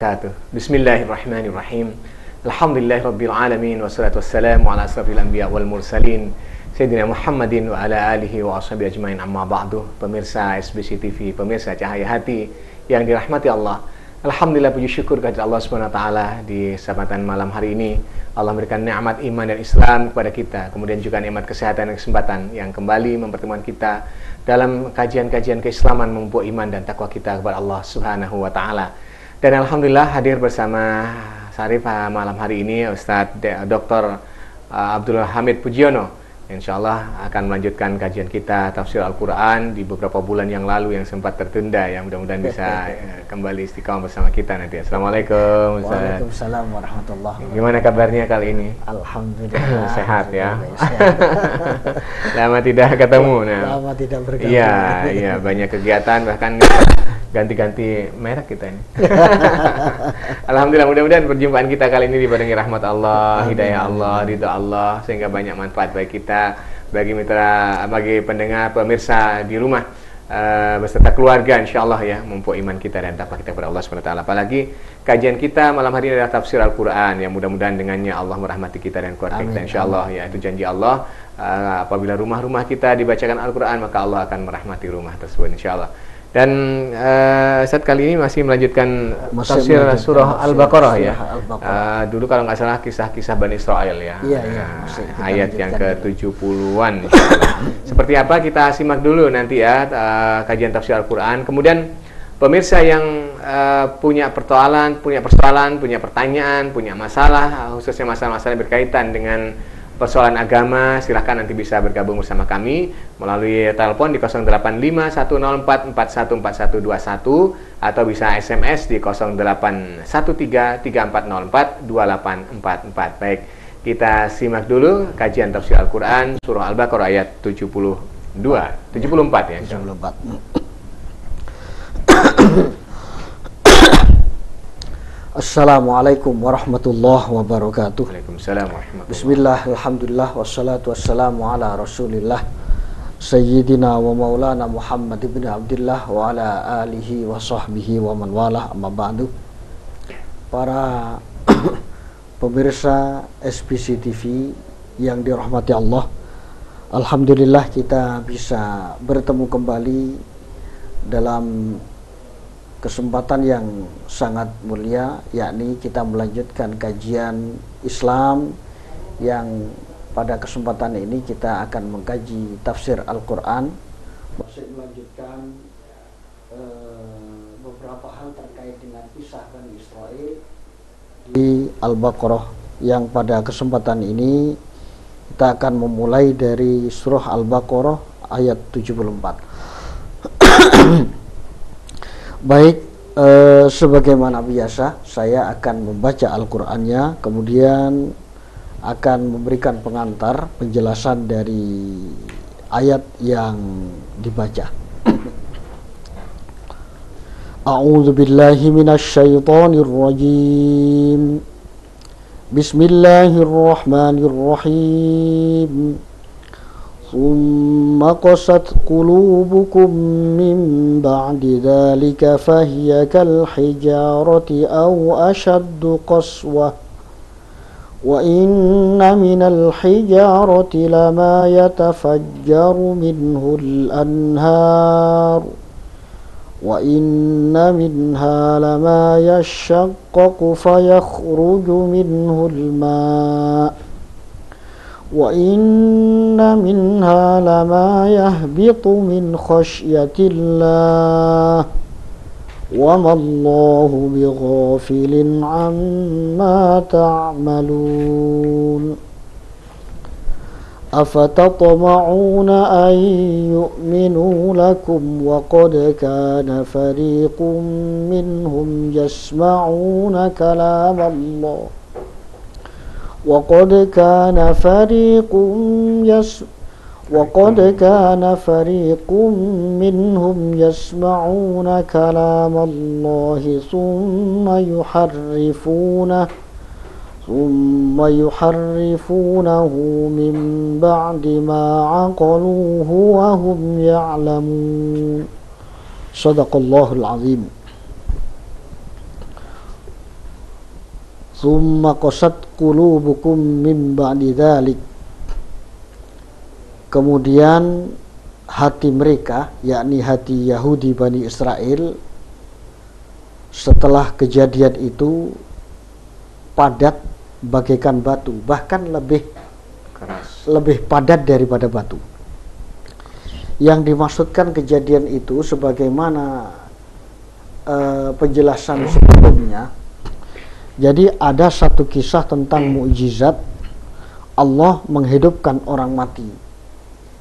wabarakatuh. Bismillahirrahmanirrahim. Alhamdulillahirabbil alamin wassalatu wassalamu ala asrofil anbiya wal mursalin Sayyidina Muhammadin wa ala alihi wa ashabihi ajmain, amma ba'du. Pemirsa SBC TV, pemirsa Cahaya Hati yang dirahmati Allah, alhamdulillah, puji syukur kepada Allah Subhanahu wa taala di kesempatan malam hari ini Allah memberikan nikmat iman dan Islam kepada kita, kemudian juga nikmat kesehatan dan kesempatan yang kembali mempertemukan kita dalam kajian-kajian keislaman memupuk iman dan takwa kita kepada Allah Subhanahu wa taala. Dan alhamdulillah hadir bersama Syarif malam hari ini Ustadz Dr. Abdul Hamid Pujiono. Insyaallah akan melanjutkan kajian kita tafsir Al-Quran di beberapa bulan yang lalu yang sempat tertunda, yang mudah-mudahan bisa kembali istiqamah bersama kita nanti. Assalamualaikum Ustaz. Waalaikumsalam warahmatullahi wabarakatuh. Gimana kabarnya kali ini? Alhamdulillah sehat ya. Sehat. Lama tidak ketemu. Lama tidak bergabung. Iya, banyak kegiatan, bahkan ganti-ganti merek kita ini. Alhamdulillah, mudah-mudahan perjumpaan kita kali ini dibarengi rahmat Allah, hidayah Allah, ridha Allah, sehingga banyak manfaat bagi kita, bagi mitra, bagi pendengar, pemirsa di rumah, beserta keluarga, insyaallah ya, memupuk iman kita dan takwa kita kepada Allah Subhanahu wa taala. Apalagi kajian kita malam hari ini adalah tafsir Al-Quran, yang mudah-mudahan dengannya Allah merahmati kita dan keluarga kita, insyaallah ya. Itu janji Allah, apabila rumah-rumah kita dibacakan Al-Quran, maka Allah akan merahmati rumah tersebut, insyaallah. Dan Ustaz kali ini masih melanjutkan tafsir surah Al-Baqarah ya. Dulu kalau nggak salah kisah-kisah Bani Israel ya. Iya, Ayat yang ke-70-an. Seperti apa kita simak dulu nanti ya kajian tafsir Al-Quran. Kemudian pemirsa yang punya persoalan, punya pertanyaan, punya masalah, khususnya masalah-masalah yang berkaitan dengan persoalan agama, silahkan nanti bisa bergabung bersama kami melalui telepon di 085104414121 atau bisa SMS di 081334042844. Baik, kita simak dulu kajian tafsir Al-Quran surah Al-Baqarah ayat 74 ya. 74. Assalamualaikum warahmatullahi wabarakatuh. Waalaikumsalam warahmatullahi wabarakatuh. Bismillah, alhamdulillah, wassalatu wassalamu ala rasulillah Sayyidina wa maulana Muhammad ibn Abdillah wa ala alihi wa sahbihi wa man walah, amma ba'du. Para pemirsa SBC TV yang dirahmati Allah, alhamdulillah kita bisa bertemu kembali dalam kesempatan yang sangat mulia, yakni kita melanjutkan kajian Islam yang pada kesempatan ini kita akan mengkaji tafsir Al-Quran, masih melanjutkan beberapa hal terkait dengan kisah Bani Israel di Al-Baqarah, yang pada kesempatan ini kita akan memulai dari surah Al-Baqarah ayat 74. Baik, sebagaimana biasa saya akan membaca Al-Qur'annya, kemudian akan memberikan pengantar penjelasan dari ayat yang dibaca. A'udzu billahi minasy syaithanir rajim. Bismillahirrahmanirrahim. ثم قست قلوبكم من بعد ذلك فهي كالحجارة أو أشد قسوة وإن من الحجارة لما يتفجر منه الأنهار وإن منها لما يشقق فيخرج منه الماء وَإِنَّ مِنْهَا لَمَا يَهْبِطُ مِنْ خَشْيَةِ اللَّهِ وَمَا اللَّهُ بِغَافِلٍ عَمَّا تَعْمَلُونَ أَفَتَطْمَعُونَ أَنْ يُؤْمِنُوا لَكُمْ وَقَدْ كَانَ فَرِيقٌ مِّنْهُمْ يَسْمَعُونَ كَلَامَ اللَّهِ وقد كان فريق منهم يسمعون كلام الله ثم يحرفونه من بعد ما عقلوه وهم يعلمون. Sadaqallahul azim. Tsumma qasat qulubukum min ba'di dzalik. Kemudian hati mereka, yakni hati Yahudi Bani Israel, setelah kejadian itu padat bagaikan batu, bahkan lebih Keras. lebih padat daripada batu. Yang dimaksudkan kejadian itu sebagaimana penjelasan sebelumnya. Jadi ada satu kisah tentang mukjizat Allah menghidupkan orang mati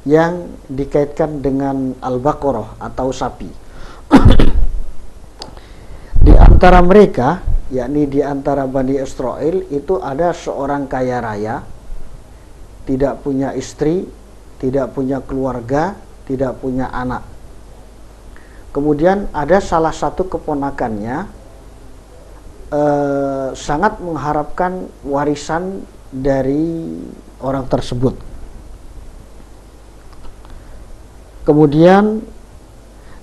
yang dikaitkan dengan Al-Baqarah atau sapi. Di antara mereka, yakni di antara Bani Israel, itu ada seorang kaya raya, tidak punya istri, tidak punya keluarga, tidak punya anak. Kemudian ada salah satu keponakannya sangat mengharapkan warisan dari orang tersebut. Kemudian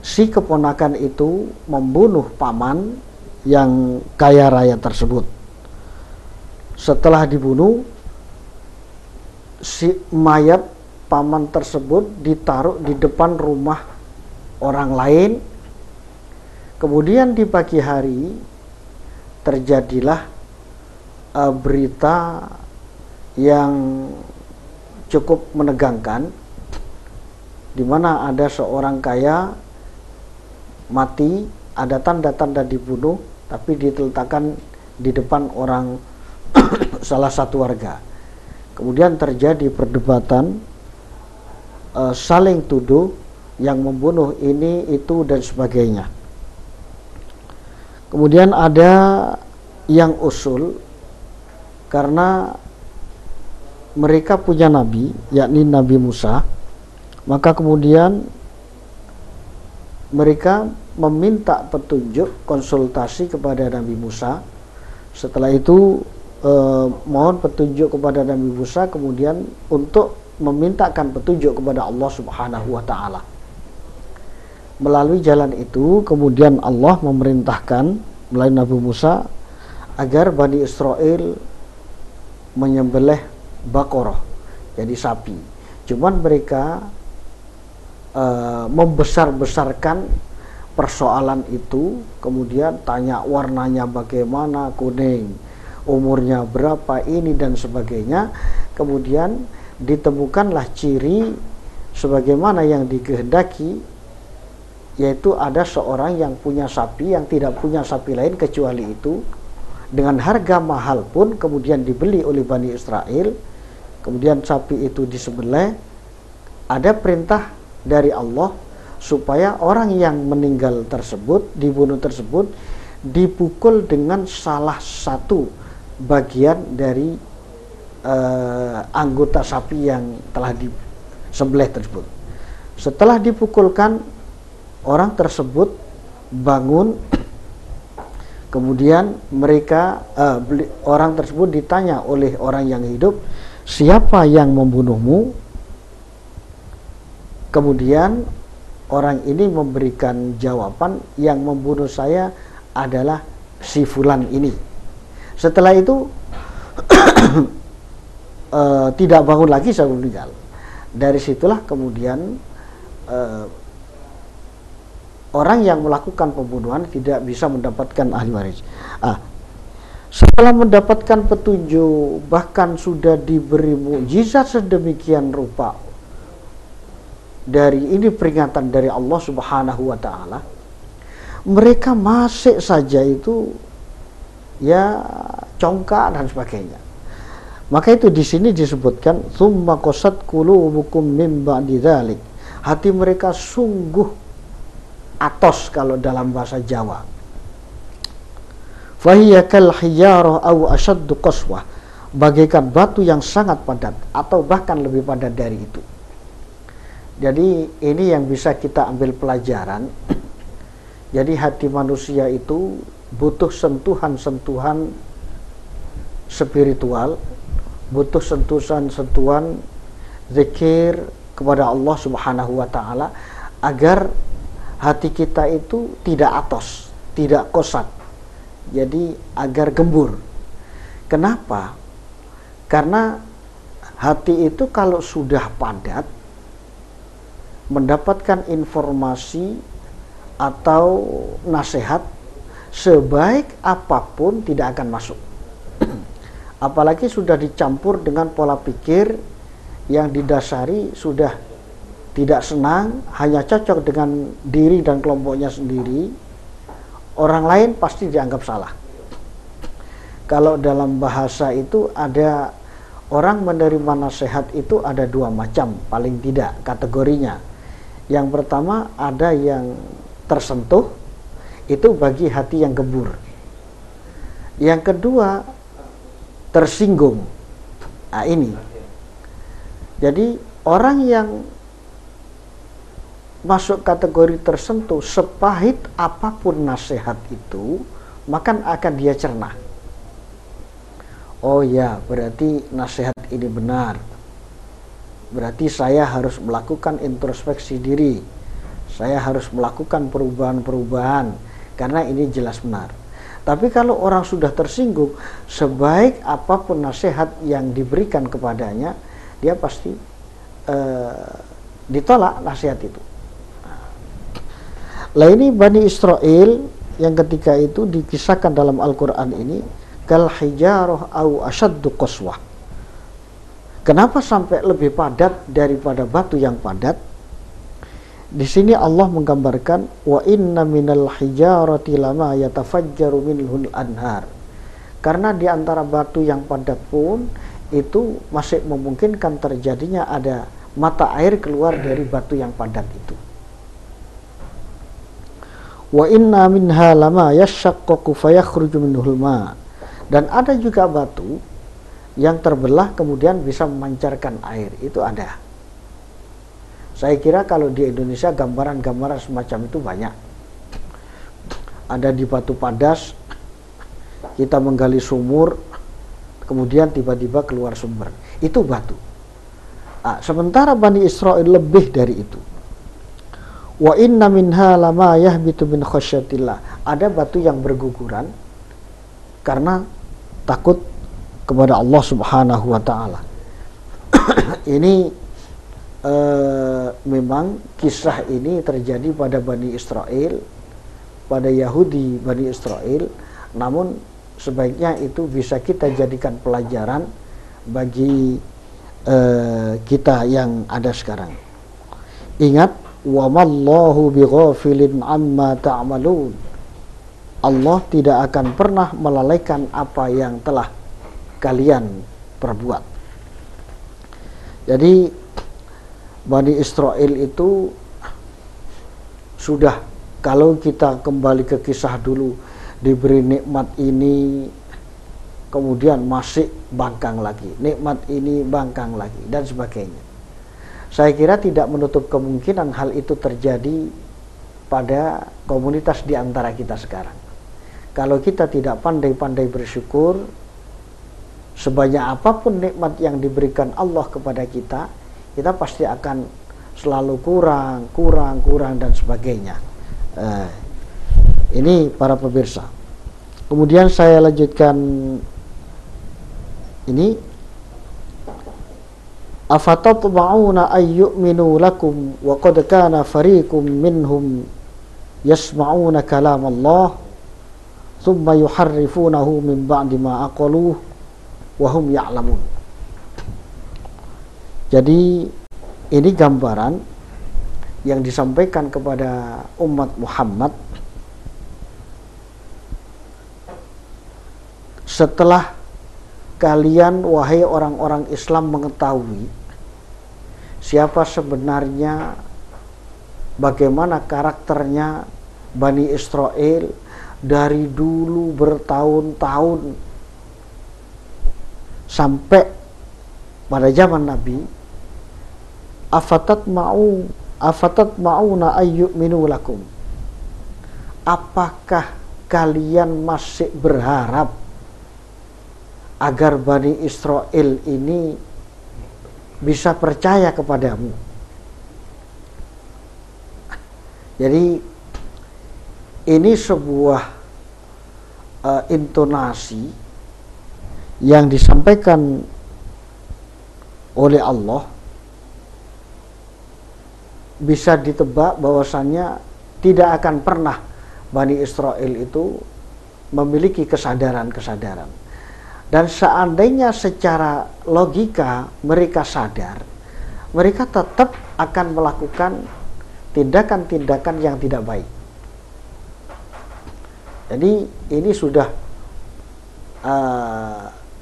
si keponakan itu membunuh paman yang kaya raya tersebut. Setelah dibunuh, si mayat paman tersebut ditaruh di depan rumah orang lain. Kemudian di pagi hari terjadilah berita yang cukup menegangkan, di mana ada seorang kaya mati, ada tanda-tanda dibunuh, tapi diletakkan di depan orang salah satu warga. Kemudian terjadi perdebatan, saling tuduh, yang membunuh ini, itu, dan sebagainya. Kemudian ada yang usul, karena mereka punya nabi, yakni Nabi Musa, maka kemudian mereka meminta petunjuk, konsultasi kepada Nabi Musa. Setelah itu mohon petunjuk kepada Nabi Musa, kemudian untuk memintakan petunjuk kepada Allah Subhanahu wa Ta'ala. Melalui jalan itu kemudian Allah memerintahkan melalui Nabi Musa agar Bani Israel menyembelih Baqarah, jadi sapi. Cuman mereka membesar-besarkan persoalan itu, kemudian tanya warnanya bagaimana, kuning, umurnya berapa, ini dan sebagainya. Kemudian ditemukanlah ciri sebagaimana yang dikehendaki, yaitu ada seorang yang punya sapi yang tidak punya sapi lain kecuali itu, dengan harga mahal pun kemudian dibeli oleh Bani Israel. Kemudian sapi itu disembelih. Ada perintah dari Allah supaya orang yang meninggal tersebut, dibunuh tersebut, dipukul dengan salah satu bagian dari anggota sapi yang telah disembelih tersebut. Setelah dipukulkan, orang tersebut bangun. Kemudian mereka orang tersebut ditanya oleh orang yang hidup, siapa yang membunuhmu? Kemudian orang ini memberikan jawaban, yang membunuh saya adalah si fulan ini. Setelah itu tidak bangun lagi sampai meninggal. Dari situlah kemudian orang yang melakukan pembunuhan tidak bisa mendapatkan ahli waris. Setelah mendapatkan petunjuk, bahkan sudah diberi mukjizat sedemikian rupa, dari ini peringatan dari Allah Subhanahu wa Ta'ala, mereka masih saja itu ya congkak dan sebagainya. Maka itu di sini disebutkan tsumma qasat qulubukum min ba'di dzalik. Hati mereka sungguh atos kalau dalam bahasa Jawa. Fahiya kal hijarah aw ashaddu qaswah, bagaikan batu yang sangat padat atau bahkan lebih padat dari itu. Jadi ini yang bisa kita ambil pelajaran. Jadi hati manusia itu butuh sentuhan-sentuhan spiritual, butuh sentuhan-sentuhan zikir kepada Allah Subhanahu wa Ta'ala, agar hati kita itu tidak atos, tidak kosat, jadi agar gembur. Kenapa? Karena hati itu kalau sudah padat, mendapatkan informasi atau nasihat sebaik apapun tidak akan masuk. Apalagi sudah dicampur dengan pola pikir yang didasari sudah tidak senang, hanya cocok dengan diri dan kelompoknya sendiri, orang lain pasti dianggap salah. Kalau dalam bahasa itu ada orang menerima nasihat itu ada dua macam, paling tidak kategorinya. Yang pertama ada yang tersentuh, itu bagi hati yang gembur. Yang kedua tersinggung. Nah ini. Jadi orang yang masuk kategori tersentuh, sepahit apapun nasihat itu, maka akan dia cerna. Oh ya, berarti nasihat ini benar. Berarti saya harus melakukan introspeksi diri. Saya harus melakukan perubahan-perubahan karena ini jelas benar. Tapi kalau orang sudah tersinggung, sebaik apapun nasihat yang diberikan kepadanya, dia pasti ditolak nasihat itu. Lah ini Bani Israel yang ketika itu dikisahkan dalam Al-Quran ini, kal hijarah au asyaddu qaswah. Kenapa sampai lebih padat daripada batu yang padat? Di sini Allah menggambarkan wa inna minal hijarati lama yatafajjaru minhul anhar. Karena di antara batu yang padat pun itu masih memungkinkan terjadinya ada mata air keluar dari batu yang padat itu. Wa inna minha lama yashaqqaqu fayakhruju minhul ma. Dan ada juga batu yang terbelah kemudian bisa memancarkan air, itu ada. Saya kira kalau di Indonesia gambaran-gambaran semacam itu banyak. Ada di batu padas, kita menggali sumur, kemudian tiba-tiba keluar sumber. Itu batu. Nah, sementara Bani Israel lebih dari itu. Wa inna minha lama yahbitu min khasyatillah. Ada batu yang berguguran karena takut kepada Allah Subhanahu wa taala. Ini memang kisah ini terjadi pada Bani Israel, pada Yahudi Bani Israel, namun sebaiknya itu bisa kita jadikan pelajaran bagi kita yang ada sekarang. Ingat, wa mallahu bighafilin amma ta'malun. Allah tidak akan pernah melalaikan apa yang telah kalian perbuat. Jadi Bani Israel itu sudah, kalau kita kembali ke kisah dulu, diberi nikmat ini kemudian masih bangkang lagi, nikmat ini bangkang lagi dan sebagainya. Saya kira tidak menutup kemungkinan hal itu terjadi pada komunitas di antara kita sekarang. Kalau kita tidak pandai-pandai bersyukur, sebanyak apapun nikmat yang diberikan Allah kepada kita, kita pasti akan selalu kurang dan sebagainya. Ini para pemirsa. Kemudian saya lanjutkan ini. Afatatma'una ayyu'minu lakum wa qad kana fariqum minhum yasma'una kalam Allah thumma yuharrifunahu min ba'di ma aqaluhu wa hum ya'lamun. Jadi ini gambaran yang disampaikan kepada umat Muhammad setelah kalian wahai orang-orang Islam mengetahui siapa sebenarnya, bagaimana karakternya Bani Israel dari dulu bertahun-tahun sampai pada zaman Nabi. Afatatma'una ayyu'minu lakum. Apakah kalian masih berharap agar Bani Israel ini bisa percaya kepadamu? Jadi ini sebuah intonasi yang disampaikan oleh Allah bisa ditebak bahwasannya tidak akan pernah Bani Israel itu memiliki kesadaran-kesadaran. Dan seandainya secara logika mereka sadar, mereka tetap akan melakukan tindakan-tindakan yang tidak baik. Jadi ini sudah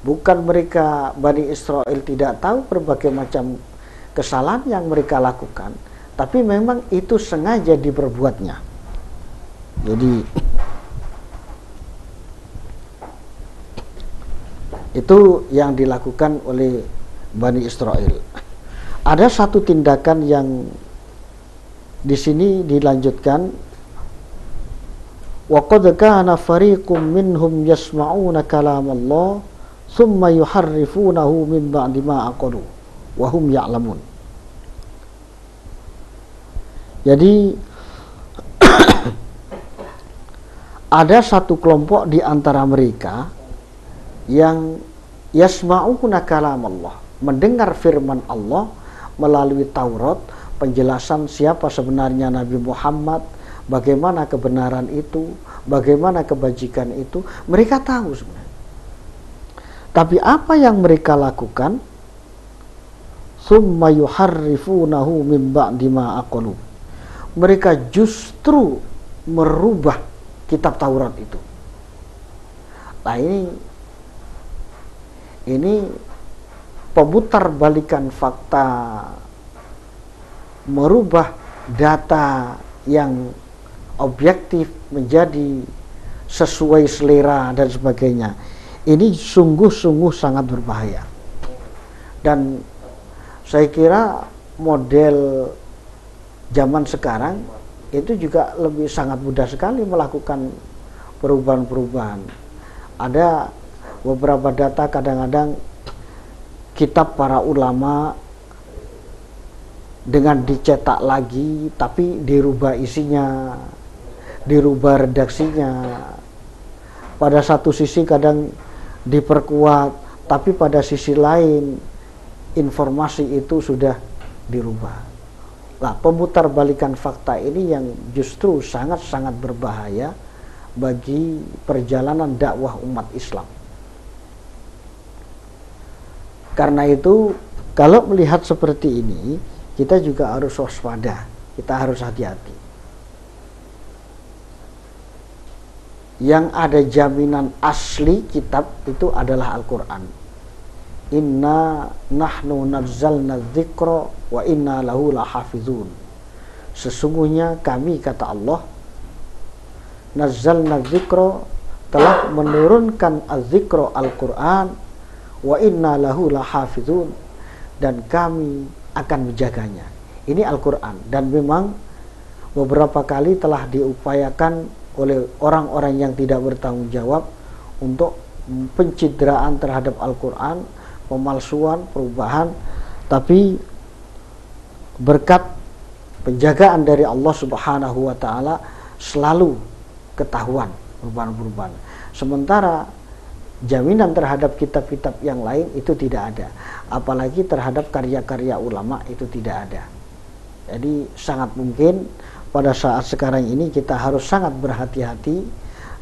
bukan mereka Bani Israel tidak tahu berbagai macam kesalahan yang mereka lakukan, tapi memang itu sengaja diperbuatnya. Jadi itu yang dilakukan oleh Bani Israel. Ada satu tindakan yang di sini dilanjutkan, wa qad kana fariqum minhum yasma'una kalam Allah thumma yuharrifunahu min ba'di ma aqalu wa hum ya'lamun. Jadi ada satu kelompok di antara mereka yang yasma'una kalam Allah, mendengar firman Allah melalui Taurat, penjelasan siapa sebenarnya Nabi Muhammad, bagaimana kebenaran itu, bagaimana kebajikan itu, mereka tahu sebenarnya. Tapi apa yang mereka lakukan? Summa yuharrifunahu min ba'di ma aqalu. Mereka justru merubah kitab Taurat itu. Nah ini pemutar balikan fakta, merubah data yang objektif menjadi sesuai selera dan sebagainya. Ini sungguh-sungguh sangat berbahaya. Dan saya kira model zaman sekarang itu juga lebih sangat mudah sekali melakukan perubahan-perubahan. Ada beberapa data, kadang-kadang kitab para ulama dengan dicetak lagi tapi dirubah isinya, dirubah redaksinya. Pada satu sisi kadang diperkuat, tapi pada sisi lain informasi itu sudah dirubah. Nah, pemutar balikan fakta ini yang justru sangat-sangat berbahaya bagi perjalanan dakwah umat Islam. Karena itu, kalau melihat seperti ini, kita juga harus waspada, kita harus hati-hati. Yang ada jaminan asli kitab itu adalah Al-Quran. Inna nahnu nazzalna dzikra wa inna lahu lahafizun. Sesungguhnya kami, kata Allah, nazzalna dzikra, telah menurunkan az-dzikra Al-Quran, wa inna lahu lahafizun, dan kami akan menjaganya. Ini Al-Quran, dan memang beberapa kali telah diupayakan oleh orang-orang yang tidak bertanggung jawab untuk pencitraan terhadap Al-Quran, pemalsuan, perubahan, tapi berkat penjagaan dari Allah Subhanahu wa Ta'ala selalu ketahuan perubahan-perubahan. Sementara jaminan terhadap kitab-kitab yang lain itu tidak ada, apalagi terhadap karya-karya ulama itu tidak ada. Jadi sangat mungkin pada saat sekarang ini kita harus sangat berhati-hati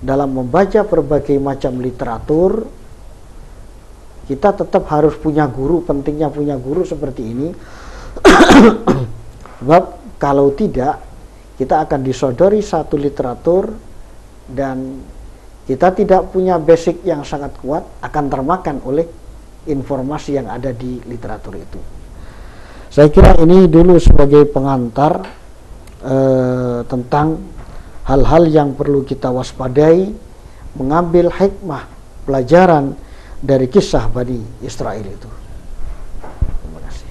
dalam membaca berbagai macam literatur. Kita tetap harus punya guru, pentingnya punya guru seperti ini. Sebab kalau tidak, kita akan disodori satu literatur dan kita tidak punya basic yang sangat kuat, akan termakan oleh informasi yang ada di literatur itu. Saya kira ini dulu sebagai pengantar tentang hal-hal yang perlu kita waspadai, mengambil hikmah, pelajaran dari kisah Bani Israel itu. Terima kasih.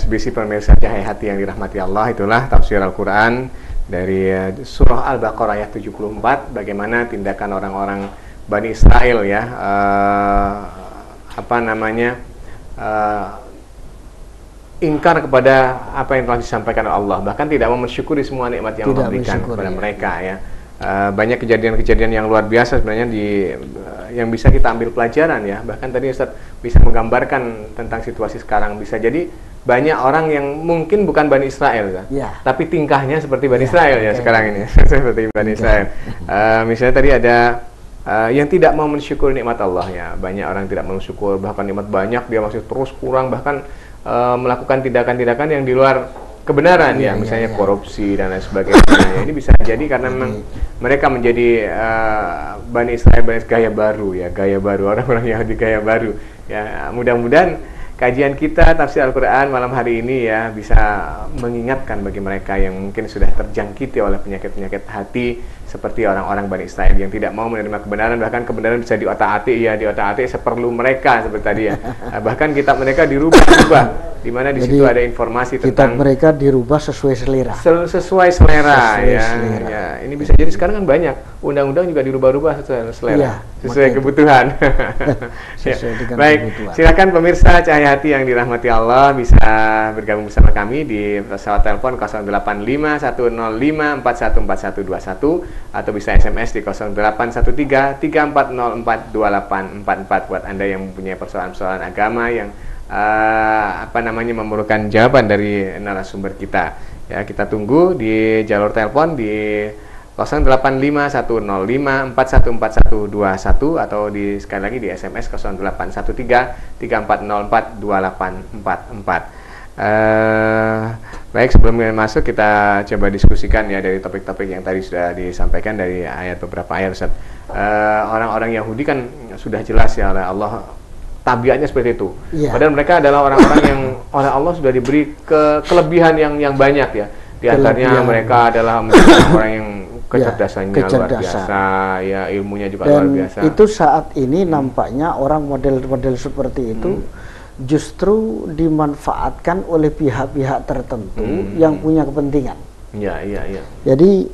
SBC pemirsa Cahaya Hati yang dirahmati Allah, itulah tafsir Al-Quran dari surah Al-Baqarah ayat 74, bagaimana tindakan orang-orang Bani Israel ya, ingkar kepada apa yang telah disampaikan oleh Allah, bahkan tidak mau mensyukuri semua nikmat yang Allah berikan kepada mereka ya. banyak kejadian-kejadian yang luar biasa sebenarnya yang bisa kita ambil pelajaran ya. Bahkan tadi Ustaz bisa menggambarkan tentang situasi sekarang. Bisa jadi banyak orang yang mungkin bukan Bani Israel kan, tapi tingkahnya seperti Bani Israel ya sekarang ini. Seperti Bani Israel. Misalnya tadi ada yang tidak mau mensyukur nikmat Allah ya. Banyak orang tidak mau mensyukur, bahkan nikmat banyak dia masih terus kurang, bahkan melakukan tindakan-tindakan yang di luar kebenaran ya, misalnya korupsi dan lain sebagainya. Ini bisa jadi karena memang mereka menjadi Bani Israel, gaya baru ya, gaya baru, orang-orang Yahudi gaya baru ya. Mudah-mudahan kajian kita tafsir Al-Quran malam hari ini ya bisa mengingatkan bagi mereka yang mungkin sudah terjangkiti oleh penyakit-penyakit hati seperti orang-orang Bani Israel yang tidak mau menerima kebenaran, bahkan kebenaran bisa diotak-atik ya, diotak-atik seperlu mereka seperti tadi ya. Bahkan kitab mereka dirubah di mana di situ ada informasi tentang kitab mereka dirubah sesuai selera. Sesuai selera ya. Ini bisa jadi sekarang kan banyak undang-undang juga dirubah-rubah sesuai selera, sesuai kebutuhan. Sesuai dengan Baik, kebutuhan. silakan pemirsa Cahaya Hati yang dirahmati Allah bisa bergabung bersama kami di pesawat telepon 085105414121 atau bisa SMS di 081334042844 buat Anda yang mempunyai persoalan-persoalan agama yang memerlukan jawaban dari narasumber kita. Ya, kita tunggu di jalur telepon di 085105414121 atau sekali lagi di SMS 0813340844. Baik, sebelum masuk kita coba diskusikan ya dari topik-topik yang tadi sudah disampaikan dari beberapa ayat Ustaz. Orang-orang Yahudi kan sudah jelas ya oleh Allah tabiatnya seperti itu. Padahal mereka adalah orang-orang yang oleh Allah sudah diberi kelebihan yang banyak ya. Di antaranya mereka adalah orang yang kecerdasannya luar biasa, ya ilmunya juga luar biasa. Itu saat ini nampaknya orang model-model seperti itu justru dimanfaatkan oleh pihak-pihak tertentu yang punya kepentingan. Iya. Jadi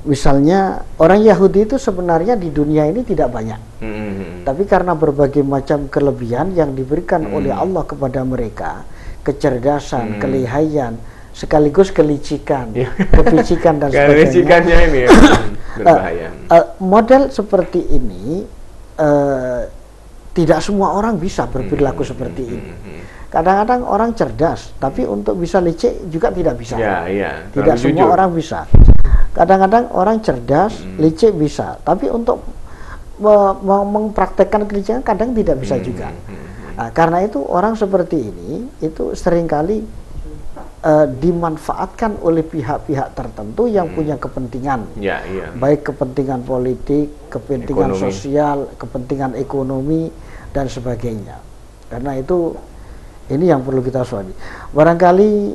misalnya orang Yahudi itu sebenarnya di dunia ini tidak banyak, tapi karena berbagai macam kelebihan yang diberikan oleh Allah kepada mereka, kecerdasan, kelihayan, sekaligus kelicikan, kepicikan dan sebagainya. Kelicikannya ini ya, berbahaya. Model seperti ini tidak semua orang bisa berperilaku seperti ini. Kadang-kadang orang cerdas, tapi untuk bisa licik juga tidak bisa. Tidak semua orang bisa. Kadang-kadang orang cerdas, licik bisa, tapi untuk mempraktekkan kelicikan kadang tidak bisa juga. Nah, karena itu orang seperti ini itu seringkali dimanfaatkan oleh pihak-pihak tertentu yang punya kepentingan, baik kepentingan politik, kepentingan sosial, kepentingan ekonomi dan sebagainya. Karena itu ini yang perlu kita waspadai. Barangkali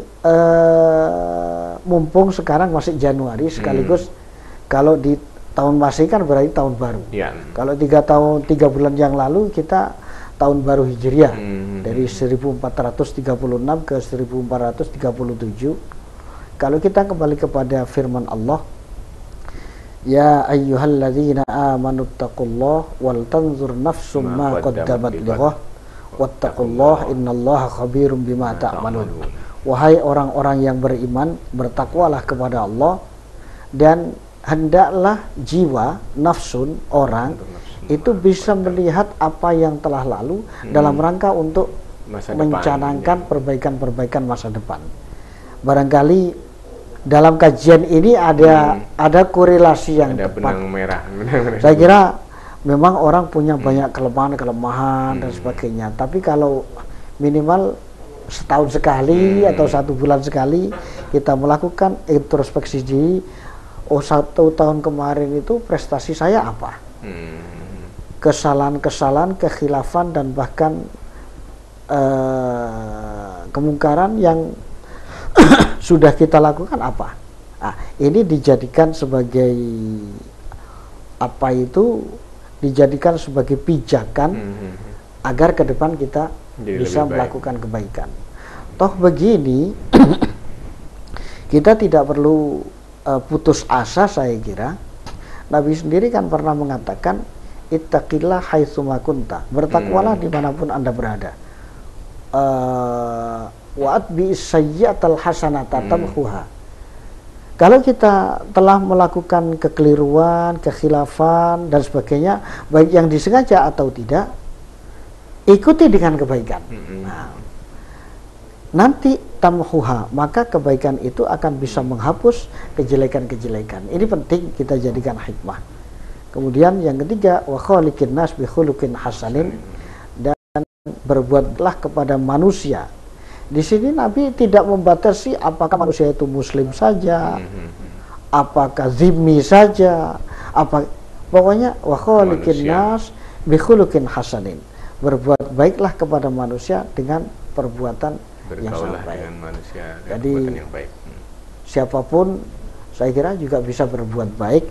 mumpung sekarang masih Januari, sekaligus kalau di tahun Masehi kan berarti tahun baru. Kalau 3 bulan yang lalu kita tahun baru Hijriah dari 1436 ke 1437. Kalau kita kembali kepada firman Allah, ya ayyuhalladzina amanu taqullaha wal tanzur nafsum ma qaddamat lighah wattaqullaha innallaha khabirum bima ta'malun. Wahai orang-orang yang beriman, bertakwalah kepada Allah dan hendaklah jiwa, nafsun, orang itu bisa melihat apa yang telah lalu dalam rangka untuk mencanangkan perbaikan-perbaikan masa depan. Barangkali dalam kajian ini ada korelasi yang tepat. Saya kira memang orang punya banyak kelemahan dan sebagainya, tapi kalau minimal setahun sekali atau 1 bulan sekali kita melakukan introspeksi diri, 1 tahun kemarin itu prestasi saya apa? Kesalahan-kesalahan, kekhilafan dan bahkan kemungkaran yang sudah kita lakukan apa? Nah, ini dijadikan sebagai dijadikan sebagai pijakan agar ke depan kita bisa melakukan kebaikan. Toh begini, kita tidak perlu putus asa. Saya kira Nabi sendiri kan pernah mengatakan, ittaqillah haitsuma kunta, bertakwalah dimanapun Anda berada. Wa atbi'is sayyi'atal hasanata tamhuha. Kalau kita telah melakukan kekeliruan, kekhilafan dan sebagainya, baik yang disengaja atau tidak, ikuti dengan kebaikan. Nah, nanti tamhuha, maka kebaikan itu akan bisa menghapus kejelekan-kejelekan. Ini penting kita jadikan hikmah. Kemudian yang ketiga, wa khaliqin nas bi khuluqin hasanin, dan berbuatlah kepada manusia. Di sini Nabi tidak membatasi apakah manusia itu muslim saja, apakah zimmi saja, pokoknya wa khaliqin nas bi khuluqin hasanin. Berbuat baiklah kepada manusia dengan perbuatan yang sangat baik. Dengan manusia, jadi yang baik. Siapapun saya kira juga bisa berbuat baik.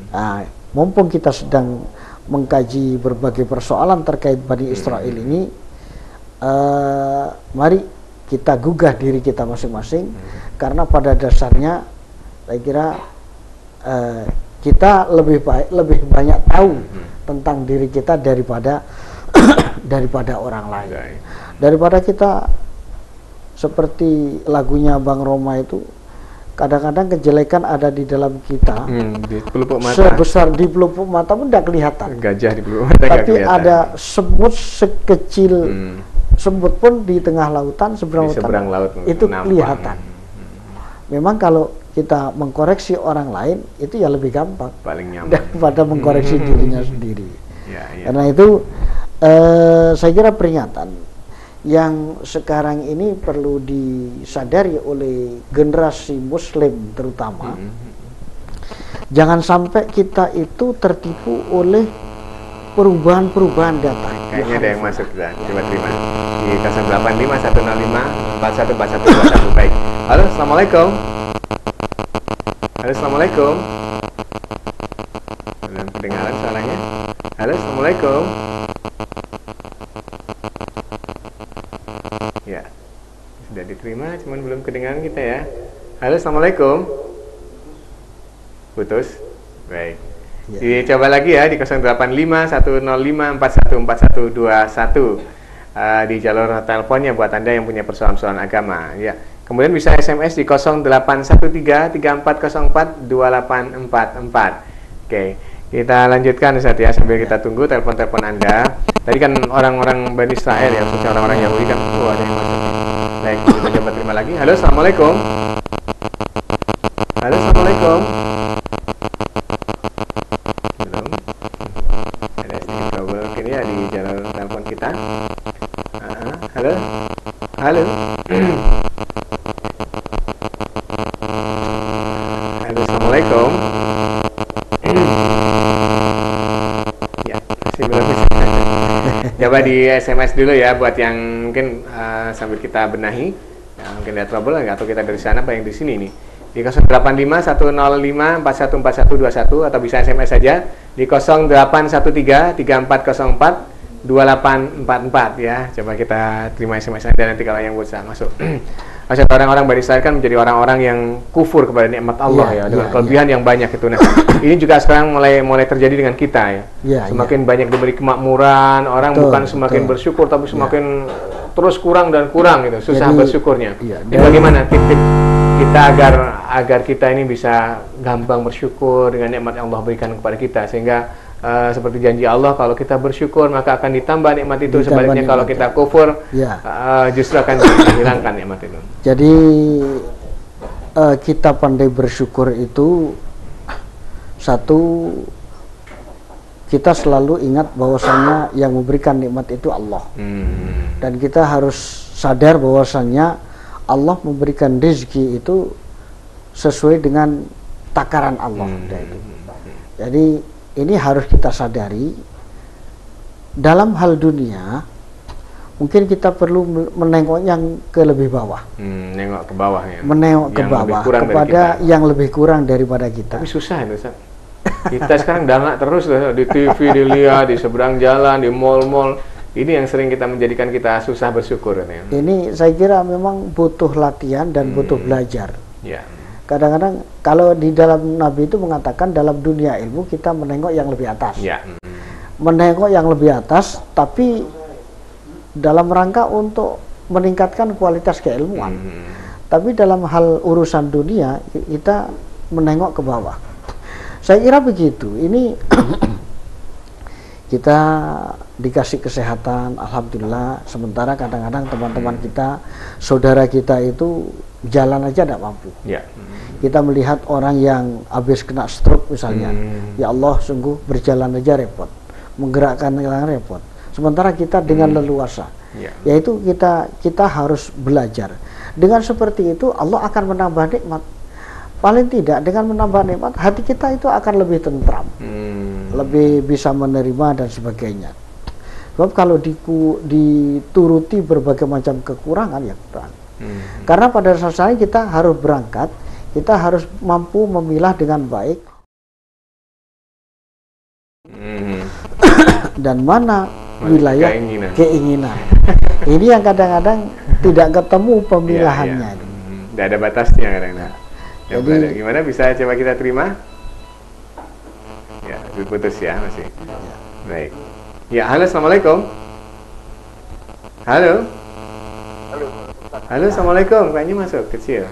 Nah, mumpung kita sedang mengkaji berbagai persoalan terkait Bani Israil ini, mari kita gugah diri kita masing-masing, karena pada dasarnya saya kira kita lebih banyak tahu tentang diri kita daripada orang lain. Daripada kita seperti lagunya Bang Roma itu, kadang-kadang kejelekan ada di dalam kita, di pelupuk mata. Sebesar di pelupuk mata pun tidak kelihatan. Gajah di pelupuk mata. Tapi ada semut sekecil semut pun di tengah lautan, seberang laut itu kelihatan. Memang kalau kita mengkoreksi orang lain itu ya lebih gampang, paling nyaman daripada mengkoreksi dirinya sendiri. Ya. Karena itu saya kira peringatan yang sekarang ini perlu disadari oleh generasi muslim terutama, jangan sampai kita itu tertipu oleh perubahan-perubahan data. Kayaknya ada yang masuk, coba terima di 085105 4141 baik. Halo, assalamualaikum. Halo, assalamualaikum. Belum kedengaran suaranya. Halo, assalamualaikum. Ya, sudah diterima, cuman belum kedengaran kita ya. Halo, assalamualaikum. Putus. Baik. Dicoba lagi ya di 085105414121 di jalur teleponnya buat Anda yang punya persoalan-persoalan agama ya. Kemudian bisa SMS di 081334042844. Oke, kita lanjutkan Ustaz ya sambil kita tunggu telepon-telepon Anda. Tadi kan orang-orang Bani Israil ya, khususnya orang-orang Yahudi kan ada yang masuk. Baik, kita coba terima lagi. Halo, assalamualaikum. Halo, assalamualaikum. Ya di jalur telepon kita. Halo, halo. Halo, assalamualaikum. Ya, masih belum bisa. Coba di SMS dulu ya buat yang mungkin sambil kita benahi. Ya, mungkin ada trouble atau kita dari sana apa yang di sini nih. Di 085105414121 atau bisa SMS saja di 081334042844 ya. Coba kita terima SMS Anda nanti kalau yang bisa masuk. Maksudnya orang-orang Bani Israil kan menjadi orang-orang yang kufur kepada nikmat Allah ya dengan kelebihan yang banyak itu. Nah, ini juga sekarang mulai terjadi dengan kita ya. Semakin banyak diberi kemakmuran, orang bukan semakin bersyukur tapi semakin terus kurang dan kurang gitu, susah bersyukurnya. Ini bagaimana tip-tip kita agar kita ini bisa gampang bersyukur dengan nikmat yang Allah berikan kepada kita, sehingga seperti janji Allah kalau kita bersyukur maka akan ditambah nikmat itu, sebaliknya kalau kita kufur justru akan dihilangkan nikmat itu. Jadi kita pandai bersyukur itu, satu, kita selalu ingat bahwasannya yang memberikan nikmat itu Allah. Dan kita harus sadar bahwasannya Allah memberikan rezeki itu sesuai dengan takaran Allah. Jadi ini harus kita sadari. Dalam hal dunia mungkin kita perlu menengok yang ke lebih bawah. Menengok ke bawah ya. Menengok ke bawah kepada yang lebih kurang daripada kita. Tapi susah itu, Ustaz. Kita sekarang dana terus di TV dilihat, di seberang jalan, di mall-mall. Ini yang sering kita menjadikan kita susah bersyukur. Ini saya kira memang butuh latihan dan butuh belajar. Ya. Kadang-kadang kalau di dalam Nabi itu mengatakan dalam dunia ilmu kita menengok yang lebih atas. Ya. Menengok yang lebih atas, tapi dalam rangka untuk meningkatkan kualitas keilmuan. Tapi dalam hal urusan dunia kita menengok ke bawah. Saya kira begitu. Ini kita dikasih kesehatan, alhamdulillah. Sementara kadang-kadang teman-teman kita, saudara kita itu jalan aja tidak mampu. Ya. Kita melihat orang yang habis kena stroke misalnya, ya Allah, sungguh berjalan aja repot, menggerakkan yang repot. Sementara kita dengan leluasa, yaitu kita harus belajar. Dengan seperti itu Allah akan menambah nikmat. Paling tidak dengan menambah nikmat, hati kita itu akan lebih tentram, lebih bisa menerima dan sebagainya. Sebab kalau dituruti berbagai macam kekurangan ya kurang. Karena pada dasarnya kita harus berangkat, kita harus mampu memilah dengan baik dan mana wilayah keinginan. Ini yang kadang-kadang tidak ketemu pemilahannya. Tidak ada batasnya kadang-kadang. Jadi, gimana bisa coba kita terima? Ya, putus ya masih. Baik. Ya, halo, assalamualaikum. Halo. Halo, assalamualaikum. Kayaknya masuk kecil.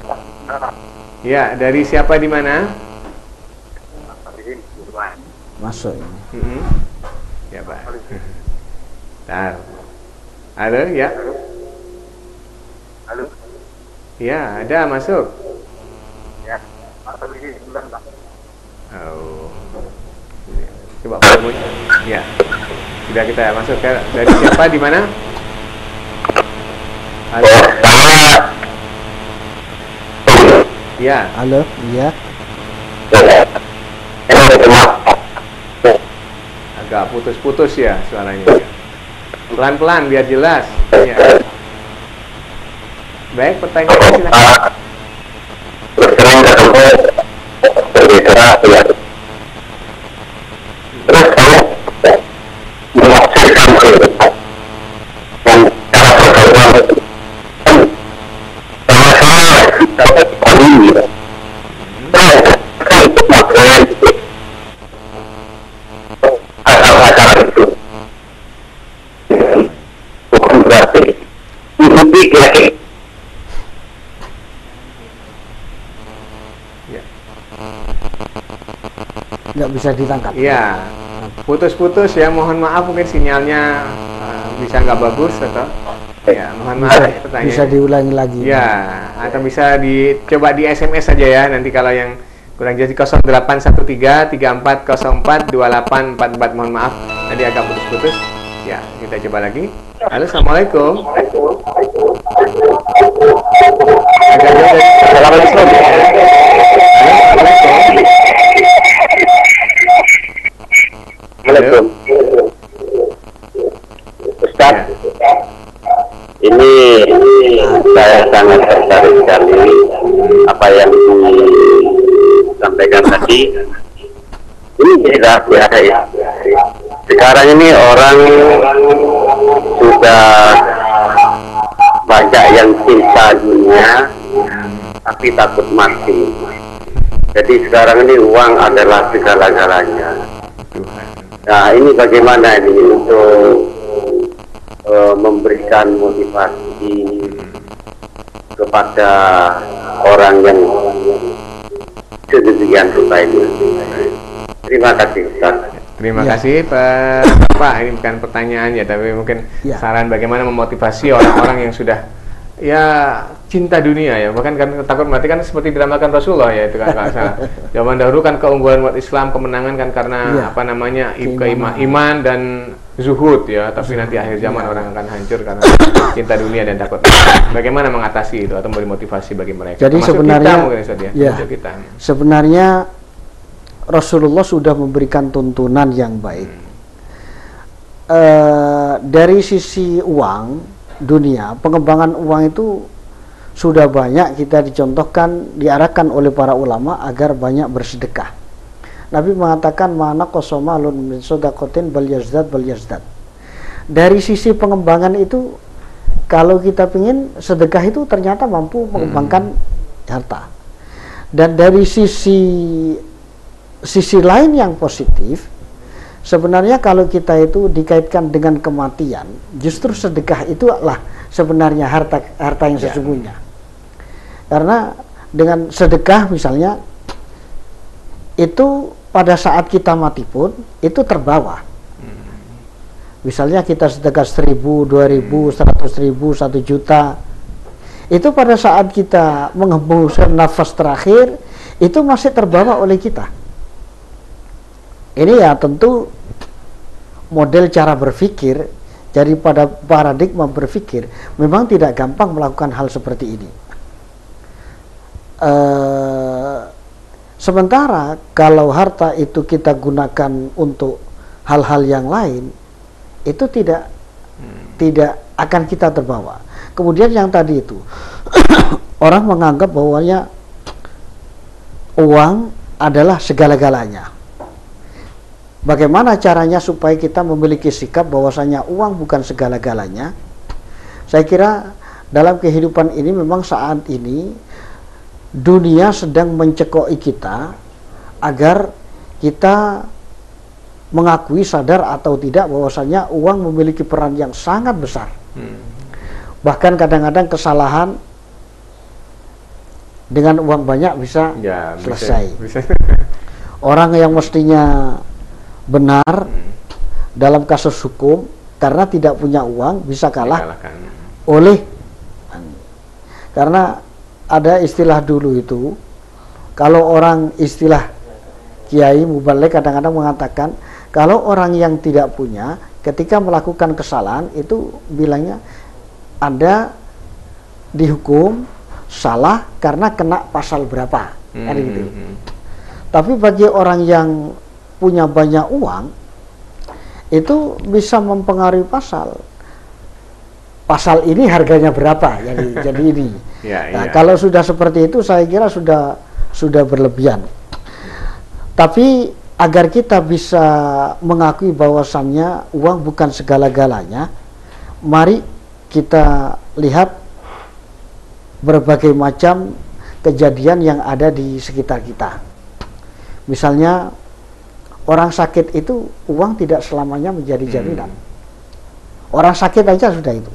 Ya, dari siapa di mana? Masuk. Ya, Pak. Bentar. Halo, ya. Halo. Ya, ada masuk. Ya, masuk lagi. Oh. Coba kamu. Ya. Sudah kita masuk ke dari siapa di mana? Halo. Ya. Halo, iya. Agak putus-putus ya suaranya. Pelan-pelan biar jelas. Ya. Baik, pertanyaan silakan. Nggak bisa ditangkap. Iya, putus-putus ya. Mohon maaf mungkin sinyalnya bisa nggak bagus atau ya mohon maaf pertanyaan. Bisa diulangi lagi. Ya, atau bisa dicoba di SMS saja ya. Nanti kalau yang kurang jelas 0813 3404 2844. Mohon maaf tadi agak putus-putus. Ya, kita coba lagi. Halo, assalamualaikum. Agak jauh dari assalamualaikum. Halo, assalamualaikum. Assalamualaikum. Ustaz, ini saya sangat tertarik sekali apa yang disampaikan tadi. Ini tidak biasa ya. Sekarang ini orang sudah banyak yang cinta dunia tapi takut mati. Jadi sekarang ini uang adalah segala-galanya. Nah, ini bagaimana ini untuk memberikan motivasi kepada orang yang sedemikian rupa ini. Terima kasih, Ustaz. Terima kasih Pak. Ini bukan pertanyaan ya, tapi mungkin saran bagaimana memotivasi orang-orang yang sudah ya cinta dunia ya, bahkan kan takut mati kan seperti diramalkan Rasulullah ya, itu kan kalau salah. Zaman dahulu kan keunggulan umat Islam, kemenangan kan karena apa namanya iman dan zuhud ya, tapi nanti akhir zaman orang akan hancur karena cinta dunia dan takut mati. Bagaimana mengatasi itu atau memberi motivasi bagi mereka? Jadi termasuk sebenarnya kita mungkin saja ya, kita. Sebenarnya Rasulullah sudah memberikan tuntunan yang baik. Dari sisi uang dunia, pengembangan uang itu sudah banyak kita dicontohkan, diarahkan oleh para ulama agar banyak bersedekah. Nabi mengatakan mana qasamalun min shadaqatin bal yazdad. Dari sisi pengembangan itu, kalau kita ingin sedekah itu ternyata mampu mengembangkan harta. Dan dari sisi lain yang positif, sebenarnya kalau kita itu dikaitkan dengan kematian, justru sedekah itu adalah sebenarnya harta yang sesungguhnya. Karena dengan sedekah misalnya itu pada saat kita mati pun itu terbawa. Misalnya kita sedekah 1.000, 2.000, 100.000, 1 juta, itu pada saat kita menghembuskan nafas terakhir itu masih terbawa oleh kita. Ini ya tentu model cara berpikir, jadi pada paradigma berpikir memang tidak gampang melakukan hal seperti ini. Sementara kalau harta itu kita gunakan untuk hal-hal yang lain, itu tidak akan kita terbawa. Kemudian yang tadi itu orang menganggap bahwanya uang adalah segala-galanya. Bagaimana caranya supaya kita memiliki sikap bahwasanya uang bukan segala-galanya? Saya kira dalam kehidupan ini memang saat ini dunia sedang mencekoki kita agar kita mengakui, sadar atau tidak bahwasanya uang memiliki peran yang sangat besar. Bahkan kadang-kadang kesalahan dengan uang banyak bisa selesai. Bisa. Orang yang mestinya benar dalam kasus hukum karena tidak punya uang bisa kalah oleh, karena ada istilah dulu itu, kalau orang istilah Kiai Mubalik kadang-kadang mengatakan kalau orang yang tidak punya ketika melakukan kesalahan itu bilangnya Anda dihukum salah karena kena pasal berapa, kan gitu. Tapi bagi orang yang punya banyak uang itu bisa mempengaruhi pasal ini harganya berapa, jadi ini. Nah, kalau sudah seperti itu saya kira sudah berlebihan. Tapi agar kita bisa mengakui bahwasannya uang bukan segala-galanya, mari kita lihat berbagai macam kejadian yang ada di sekitar kita. Misalnya orang sakit itu uang tidak selamanya menjadi jaminan. Orang sakit aja sudah itu.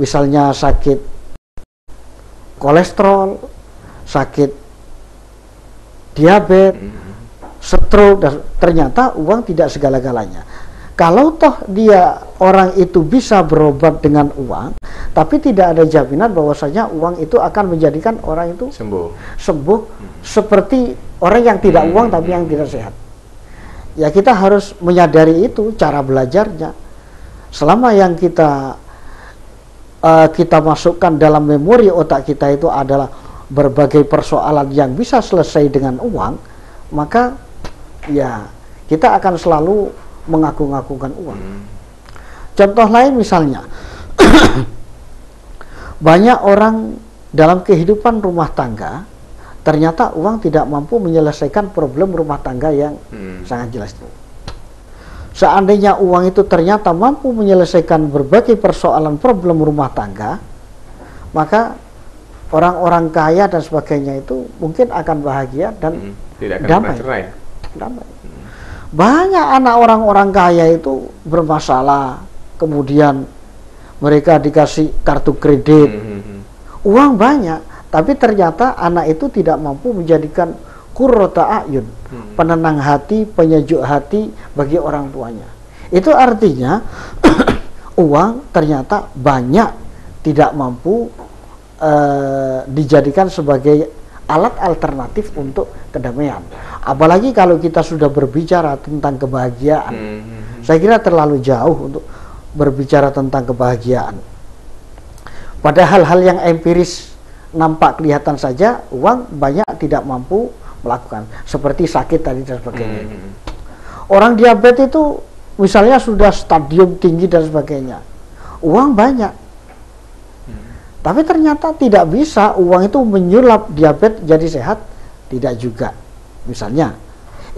Misalnya sakit kolesterol, sakit diabetes, stroke, dan ternyata uang tidak segala-galanya. Kalau toh dia orang itu bisa berobat dengan uang, tapi tidak ada jaminan bahwasanya uang itu akan menjadikan orang itu sembuh seperti orang yang tidak uang tapi yang tidak sehat. Ya kita harus menyadari itu cara belajarnya. Selama yang kita masukkan dalam memori otak kita itu adalah berbagai persoalan yang bisa selesai dengan uang, maka ya kita akan selalu mengagung-agungkan uang. Contoh lain misalnya banyak orang dalam kehidupan rumah tangga ternyata uang tidak mampu menyelesaikan problem rumah tangga yang sangat jelas itu. Seandainya uang itu ternyata mampu menyelesaikan berbagai persoalan problem rumah tangga, maka orang-orang kaya dan sebagainya itu mungkin akan bahagia dan tidak akan damai. cerai. Damai. Banyak anak orang-orang kaya itu bermasalah, kemudian mereka dikasih kartu kredit, uang banyak, tapi ternyata anak itu tidak mampu menjadikan qurrata a'yun, penenang hati, penyejuk hati bagi orang tuanya. Itu artinya uang ternyata banyak tidak mampu dijadikan sebagai alat alternatif untuk kedamaian. Apalagi kalau kita sudah berbicara tentang kebahagiaan, saya kira terlalu jauh untuk berbicara tentang kebahagiaan. Padahal hal yang empiris nampak kelihatan saja, uang banyak tidak mampu melakukan, seperti sakit tadi dan sebagainya. Orang diabetes itu misalnya sudah stadium tinggi dan sebagainya, uang banyak, tapi ternyata tidak bisa uang itu menyulap diabetes jadi sehat, tidak juga. Misalnya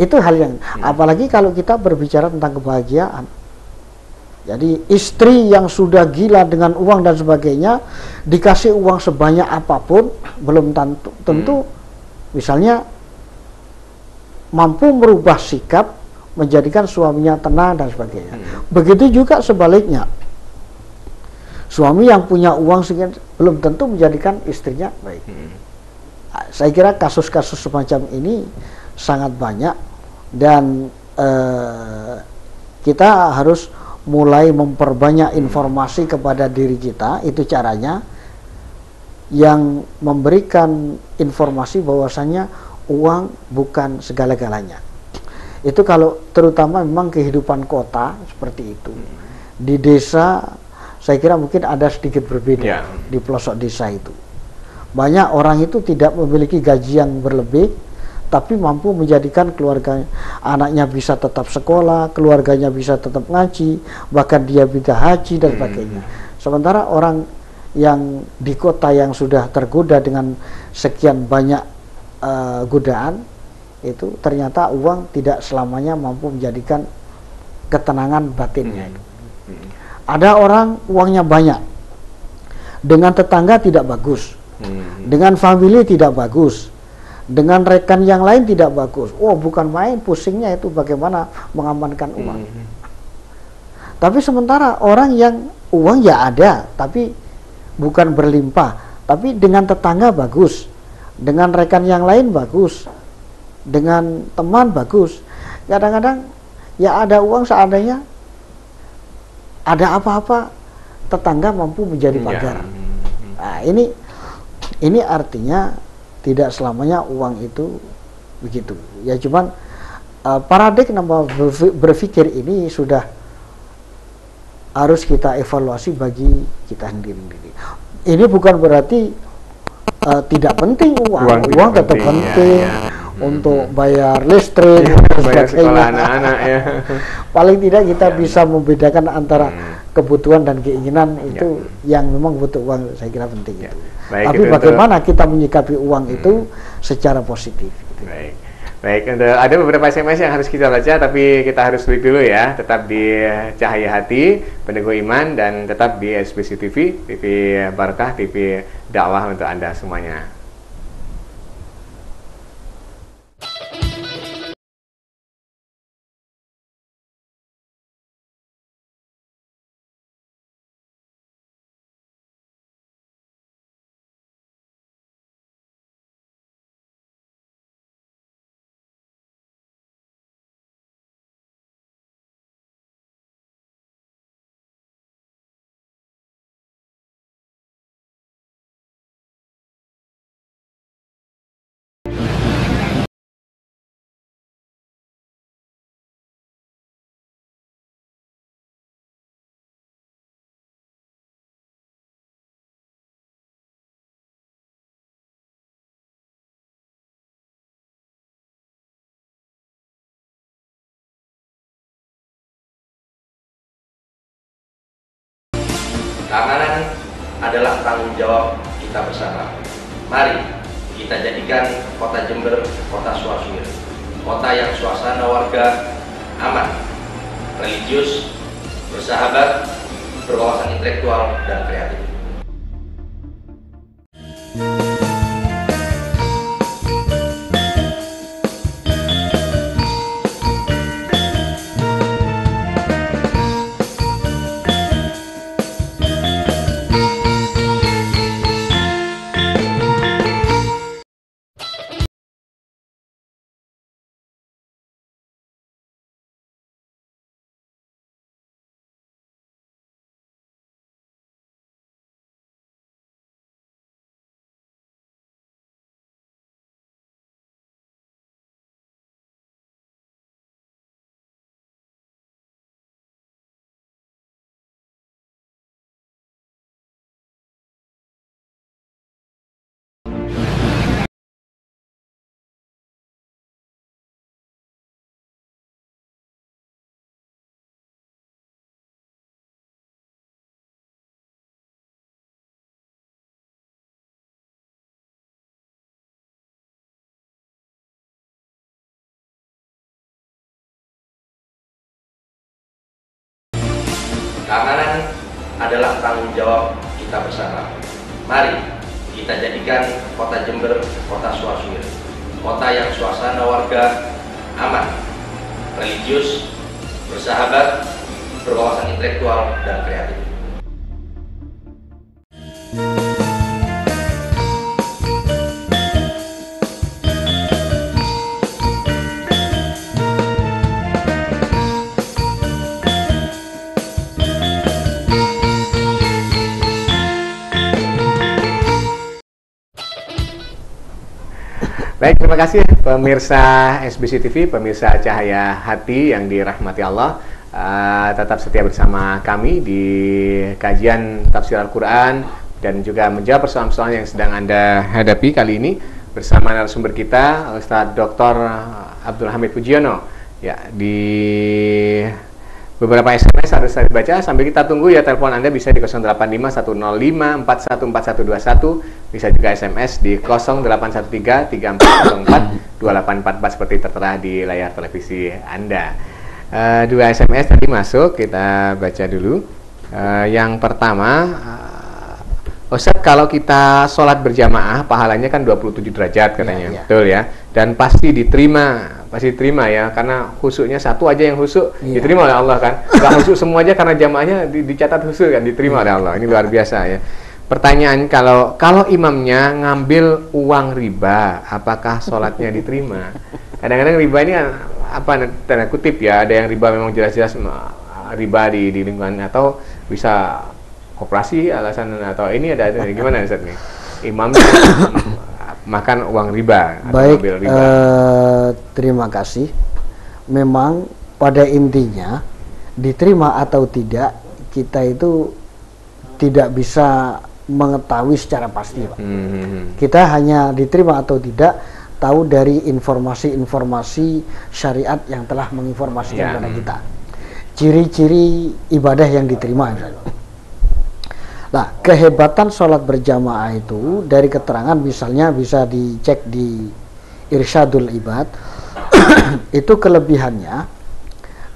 itu hal yang apalagi kalau kita berbicara tentang kebahagiaan. Jadi istri yang sudah gila dengan uang dan sebagainya dikasih uang sebanyak apapun belum tentu misalnya mampu merubah sikap menjadikan suaminya tenang dan sebagainya. Begitu juga sebaliknya, suami yang punya uang sekian belum tentu menjadikan istrinya baik. Saya kira kasus-kasus semacam ini sangat banyak, dan kita harus mulai memperbanyak informasi kepada diri kita. Itu caranya, yang memberikan informasi bahwasannya uang bukan segala-galanya. Itu kalau terutama memang kehidupan kota seperti itu. Di desa saya kira mungkin ada sedikit berbeda. Di pelosok desa itu banyak orang itu tidak memiliki gaji yang berlebih, tapi mampu menjadikan keluarga, anaknya bisa tetap sekolah, keluarganya bisa tetap ngaji, bahkan dia bisa haji dan sebagainya. Sementara orang yang di kota yang sudah tergoda dengan sekian banyak godaan, itu ternyata uang tidak selamanya mampu menjadikan ketenangan batinnya. Ada orang uangnya banyak, dengan tetangga tidak bagus, dengan family tidak bagus, dengan rekan yang lain tidak bagus. Oh, bukan main pusingnya itu bagaimana mengamankan uang. Tapi sementara orang yang uang ya ada, tapi bukan berlimpah, tapi dengan tetangga bagus, dengan rekan yang lain bagus, dengan teman bagus. Kadang-kadang ya ada uang seadanya, ada apa-apa tetangga mampu menjadi pagar. Nah, ini artinya tidak selamanya uang itu begitu. Ya cuman paradigma berpikir ini sudah harus kita evaluasi bagi kita sendiri. Ini bukan berarti tidak penting uang tetap penting untuk bayar listrik, bayar sekolah anak-anak ya. Paling tidak kita bisa membedakan antara kebutuhan dan keinginan itu yang memang butuh uang, saya kira penting itu. Baik, tapi bagaimana kita menyikapi uang itu secara positif. Gitu. Baik, ada beberapa SMS yang harus kita baca, tapi kita harus break dulu ya. Tetap di Cahaya Hati, Peneguh Iman, dan tetap di SBC TV, TV Barakah, TV dakwah untuk Anda semuanya. Keamanan adalah tanggung jawab kita bersama. Mari kita jadikan kota Jember kota suasana, kota yang suasana warga aman, religius, bersahabat, berwawasan intelektual, dan kreatif. Keamanan adalah tanggung jawab kita bersama. Mari kita jadikan kota Jember kota suasana, kota yang suasana warga aman, religius, bersahabat, berwawasan intelektual, dan kreatif. Baik, terima kasih pemirsa SBC TV, pemirsa Cahaya Hati yang dirahmati Allah. Tetap setia bersama kami di kajian tafsir Al-Quran dan juga menjawab persoalan-persoalan yang sedang Anda hadapi kali ini bersama narasumber kita, Ustadz Dr. Abdul Hamid Pujiono. Ya, di beberapa SMS harus saya baca sambil kita tunggu ya. Telepon Anda bisa di 085105414121, bisa juga SMS di 081334042844 seperti tertera di layar televisi Anda. Dua SMS tadi masuk, kita baca dulu. Yang pertama, Ustadz, kalau kita sholat berjamaah pahalanya kan 27 derajat katanya, ya. Betul ya? Dan pasti diterima ya, karena khusyuknya satu aja yang khusyuk diterima oleh Allah kan. Gak khusyuk semua aja karena jamaahnya dicatat khusyuk kan, diterima oleh Allah. Ini luar biasa ya. Pertanyaan, kalau imamnya ngambil uang riba, apakah sholatnya diterima? Kadang-kadang riba ini kan apa, tanda kutip ya, ada yang riba memang jelas-jelas riba di lingkungan, atau bisa koperasi alasan, atau ini ada gimana Ustaz nih? Imam makan uang riba atau baik, ambil riba. Terima kasih. Memang pada intinya diterima atau tidak, kita itu tidak bisa mengetahui secara pasti, Pak. Kita hanya diterima atau tidak tahu dari informasi-informasi syariat yang telah menginformasikan kepada kita ciri-ciri ibadah yang diterima. Nah, kehebatan sholat berjamaah itu dari keterangan misalnya bisa dicek di Irsyadul Ibad. Itu kelebihannya,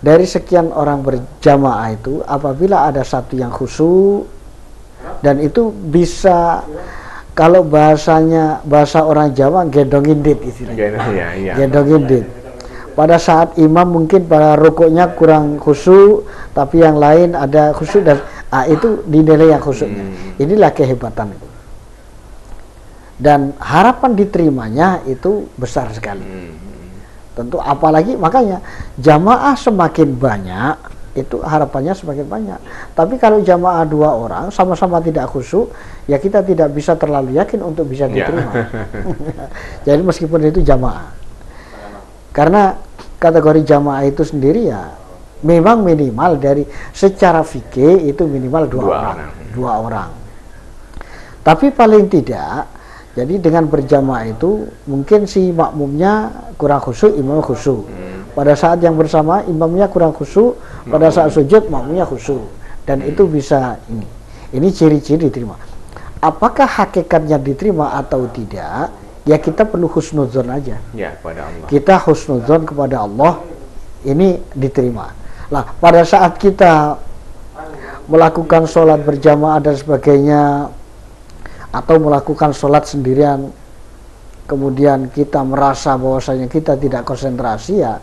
dari sekian orang berjamaah itu apabila ada satu yang khusyuk, dan itu bisa, kalau bahasa orang Jawa, gendongin dit istilahnya. Gendongin dit. Pada saat imam mungkin pada rukuknya kurang khusyuk, tapi yang lain ada khusyuk, dan itu dinilai yang khusyuknya. Inilah kehebatan itu. Dan harapan diterimanya itu besar sekali. Tentu apalagi makanya jamaah semakin banyak, itu harapannya semakin banyak. Tapi kalau jamaah 2 orang sama-sama tidak khusyuk, ya kita tidak bisa terlalu yakin untuk bisa diterima. Jadi meskipun itu jamaah, karena kategori jamaah itu sendiri ya memang minimal dari secara fikih itu minimal 2 orang. Tapi paling tidak, jadi dengan berjamaah itu mungkin si makmumnya kurang khusyuk, imam khusyuk. Pada saat yang bersama imamnya kurang khusyuk, pada saat sujud makmumnya khusyuk, dan itu bisa ini ciri-ciri diterima. Apakah hakikatnya diterima atau tidak? Ya kita perlu husnudzon aja. Ya, kepada Allah. Kita husnudzon kepada Allah, ini diterima. Lah, pada saat kita melakukan sholat berjamaah dan sebagainya, atau melakukan sholat sendirian, kemudian kita merasa bahwasanya kita tidak konsentrasi, ya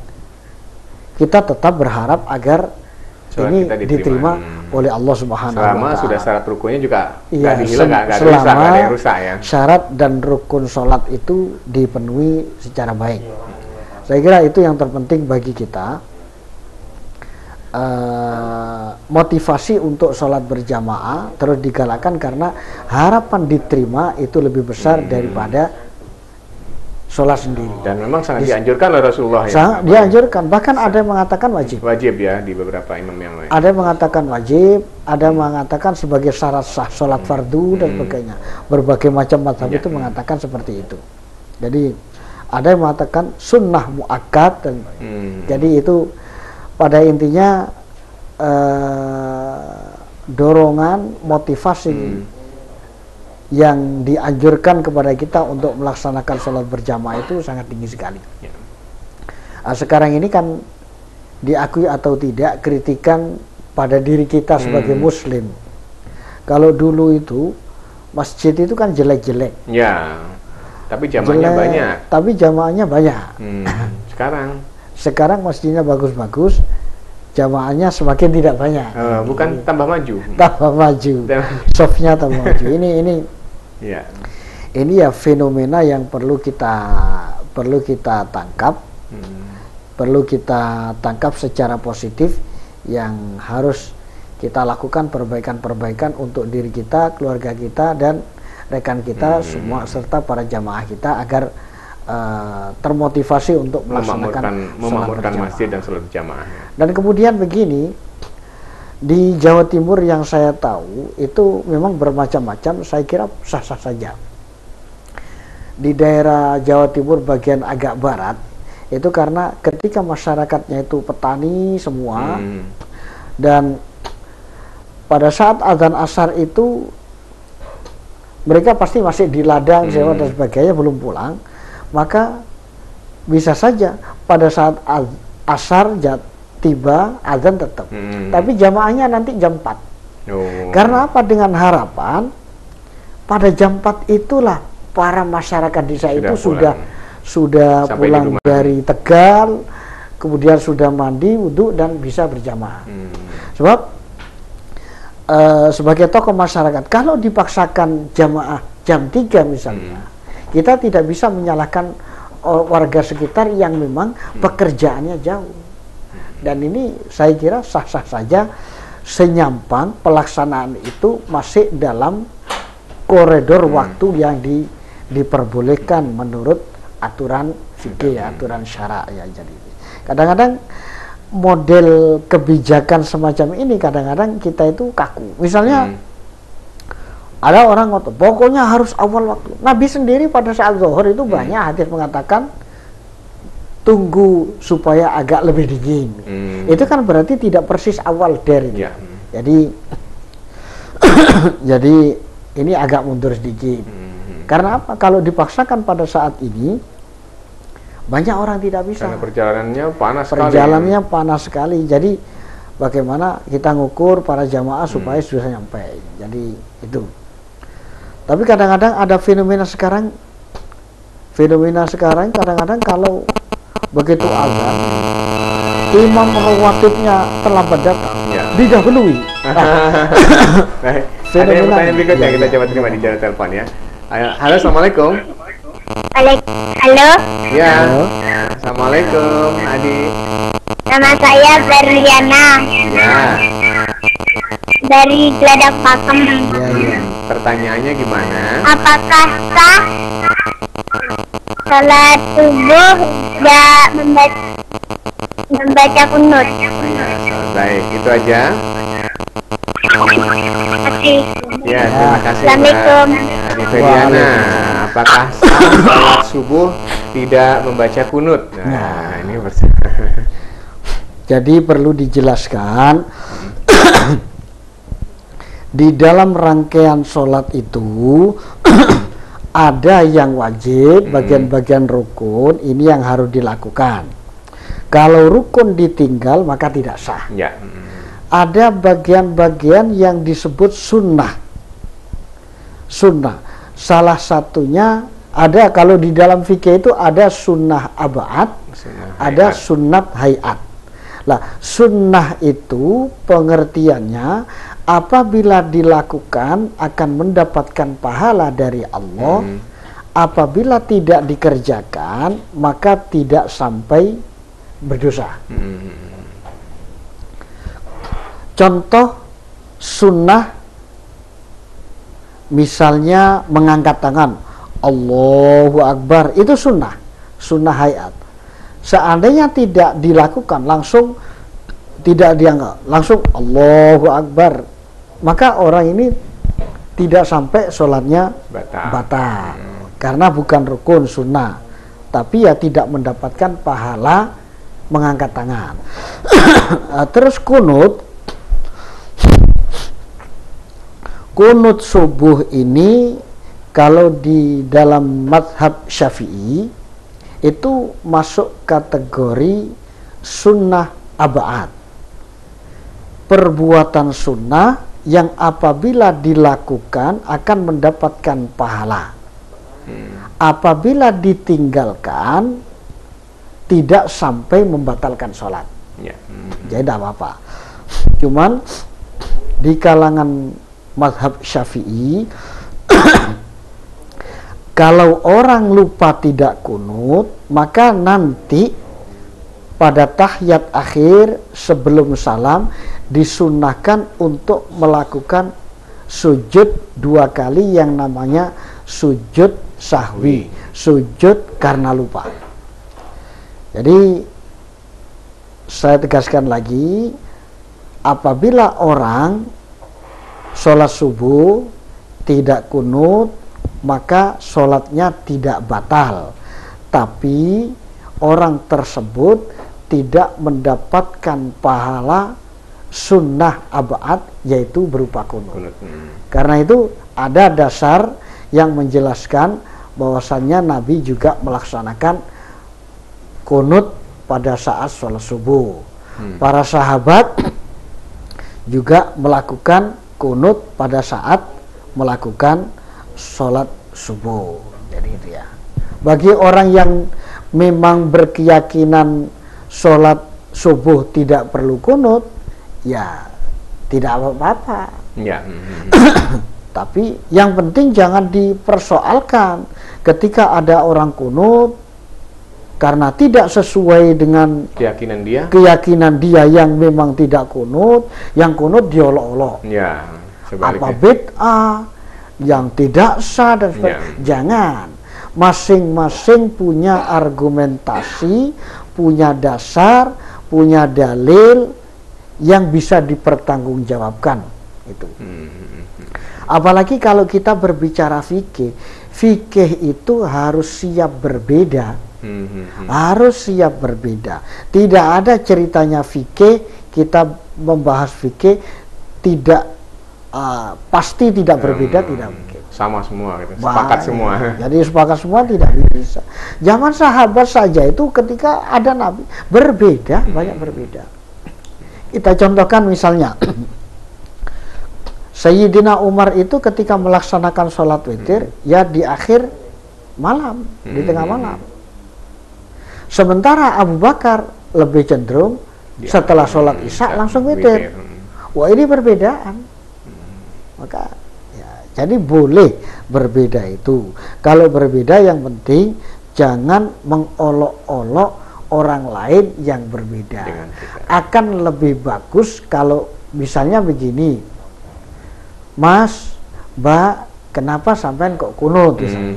kita tetap berharap agar sholat ini diterima oleh Allah Subhanahu wa Ta'ala. Selama sudah syarat rukunnya juga nggak dihilang, nggak ada yang rusak ya. Syarat dan rukun sholat itu dipenuhi secara baik. Saya kira itu yang terpenting bagi kita. Motivasi untuk sholat berjamaah terus digalakkan karena harapan diterima itu lebih besar daripada sholat sendiri. Dan memang sangat dianjurkan oleh Rasulullah ya. Dianjurkan, bahkan ada yang mengatakan wajib. Wajib ya di beberapa imam yang lain. Ada yang mengatakan wajib, ada yang mengatakan sebagai syarat sah sholat fardu dan sebagainya. Berbagai macam mazhab itu mengatakan seperti itu. Jadi ada yang mengatakan sunnah muakkad dan jadi itu pada intinya dorongan motivasi yang dianjurkan kepada kita untuk melaksanakan sholat berjamaah itu sangat tinggi sekali. Sekarang ini kan diakui atau tidak kritikan pada diri kita sebagai muslim. Kalau dulu itu masjid itu kan jelek-jelek. Ya. Tapi jamaahnya banyak. Tapi jamaahnya banyak. Sekarang masjidnya bagus-bagus, jamaahnya semakin tidak banyak. Bukan tambah maju. Tambah maju. Softnya tambah maju. Ini ya fenomena yang perlu kita tangkap, perlu kita tangkap secara positif, yang harus kita lakukan perbaikan-perbaikan untuk diri kita, keluarga kita, dan rekan kita semua serta para jamaah kita agar termotivasi untuk melaksanakan memakmurkan sholat masjid berjamaah. dan sholat berjamaah. Dan kemudian begini, di Jawa Timur yang saya tahu itu memang bermacam-macam, saya kira sah-sah saja. Di daerah Jawa Timur bagian agak barat, itu karena ketika masyarakatnya itu petani semua, dan pada saat azan asar itu mereka pasti masih di ladang sewa dan sebagainya, belum pulang, maka bisa saja pada saat asar tiba azan tetap, tapi jamaahnya nanti jam 4. Karena apa? Dengan harapan pada jam 4 itulah para masyarakat desa itu sudah pulang dari Tegal, kemudian sudah mandi, wudhu, dan bisa berjamaah. Sebab sebagai tokoh masyarakat, kalau dipaksakan jamaah jam 3 misalnya, kita tidak bisa menyalahkan warga sekitar yang memang pekerjaannya jauh. Dan ini saya kira sah-sah saja, senyampang pelaksanaan itu masih dalam koridor waktu yang diperbolehkan menurut aturan fikih, aturan syara ya. Jadi kadang-kadang model kebijakan semacam ini kadang-kadang kita itu kaku. Misalnya ada orang ngotot, pokoknya harus awal waktu. Nabi sendiri pada saat zuhur itu banyak hadis mengatakan tunggu supaya agak lebih dingin. Itu kan berarti tidak persis awal dari. Jadi jadi ini agak mundur sedikit. Karena apa? Kalau dipaksakan pada saat ini, banyak orang tidak bisa. Karena perjalanannya panas sekali. Perjalanannya panas sekali. Jadi bagaimana kita ngukur para jamaah supaya sudah nyampe. Jadi itu. Tapi kadang-kadang ada fenomena sekarang kadang-kadang kalau begitu azan, imam rawatibnya terlambat datang, didahului. Baik. Ada yang pertanyaan berikutnya, kita coba terima di jalan telepon ya. Halo, assalamualaikum. Halo. Ya. Assalamualaikum, Adi. Nama saya Berliana. Ya. Dari Geladak Pakem. Ya. Pertanyaannya gimana? Apakah sah salat subuh tidak membaca kunut? Baik, itu aja. Ya, terima kasih. Assalamualaikum. Adi Fediana, apakah sah salat subuh tidak membaca kunut? Nah, ini jadi perlu dijelaskan di dalam rangkaian sholat itu ada yang wajib, bagian-bagian rukun, ini yang harus dilakukan. Kalau rukun ditinggal maka tidak sah. Ya. Ada bagian-bagian yang disebut sunnah. Salah satunya ada, kalau di dalam fikih itu ada sunnah abad, ada sunnat hayat. Lah, sunnah itu pengertiannya apabila dilakukan akan mendapatkan pahala dari Allah. Apabila tidak dikerjakan maka tidak sampai berdosa. Contoh sunnah, misalnya mengangkat tangan, Allahu Akbar, itu sunnah hayat. Seandainya tidak dilakukan langsung, tidak dianggap langsung Allahu Akbar, maka orang ini tidak sampai sholatnya batal. Karena bukan rukun, sunnah, tapi ya tidak mendapatkan pahala mengangkat tangan. Terus kunut subuh ini kalau di dalam mazhab Syafi'i itu masuk kategori sunnah abad, perbuatan sunnah yang apabila dilakukan akan mendapatkan pahala. Apabila ditinggalkan tidak sampai membatalkan sholat. Jadi tidak apa-apa. Cuman di kalangan mazhab Syafi'i kalau orang lupa tidak kunut, maka nanti pada tahiyat akhir sebelum salam disunnahkan untuk melakukan sujud 2 kali yang namanya sujud sahwi, sujud karena lupa. Jadi saya tegaskan lagi, apabila orang sholat subuh tidak kunut, maka sholatnya tidak batal, tapi orang tersebut tidak mendapatkan pahala sunnah abad, yaitu berupa kunut. Karena itu ada dasar yang menjelaskan bahwasannya Nabi juga melaksanakan kunut pada saat sholat subuh. Para sahabat juga melakukan kunut pada saat melakukan sholat subuh. Jadi itu ya. Bagi orang yang memang berkeyakinan sholat subuh tidak perlu kunut, ya tidak apa-apa. Ya. Tapi yang penting jangan dipersoalkan ketika ada orang kunut karena tidak sesuai dengan keyakinan dia yang memang tidak kunut, yang kunut diolok-olok. Ya, apa bid'ah, yang tidak sah dan sebagainya. Jangan. Masing-masing punya argumentasi, punya dasar, punya dalil yang bisa dipertanggungjawabkan. Itu. Apalagi kalau kita berbicara fikih, fikih itu harus siap berbeda. Harus siap berbeda. Tidak ada ceritanya fikih, kita membahas fikih tidak pasti tidak berbeda, tidak mungkin. Sama semua gitu. Sepakat semua. Jadi sepakat semua tidak bisa. Zaman sahabat saja itu ketika ada Nabi berbeda, banyak berbeda. Kita contohkan misalnya Sayyidina Umar itu ketika melaksanakan sholat witir ya di akhir malam, di tengah malam. Sementara Abu Bakar lebih cenderung setelah sholat isya langsung witir. Wah, ini perbedaan. Maka ya, jadi boleh berbeda itu. Kalau berbeda yang penting jangan mengolok-olok orang lain yang berbeda. Akan lebih bagus kalau misalnya begini, Mas, Mbak, kenapa sampean kok kunut misalnya?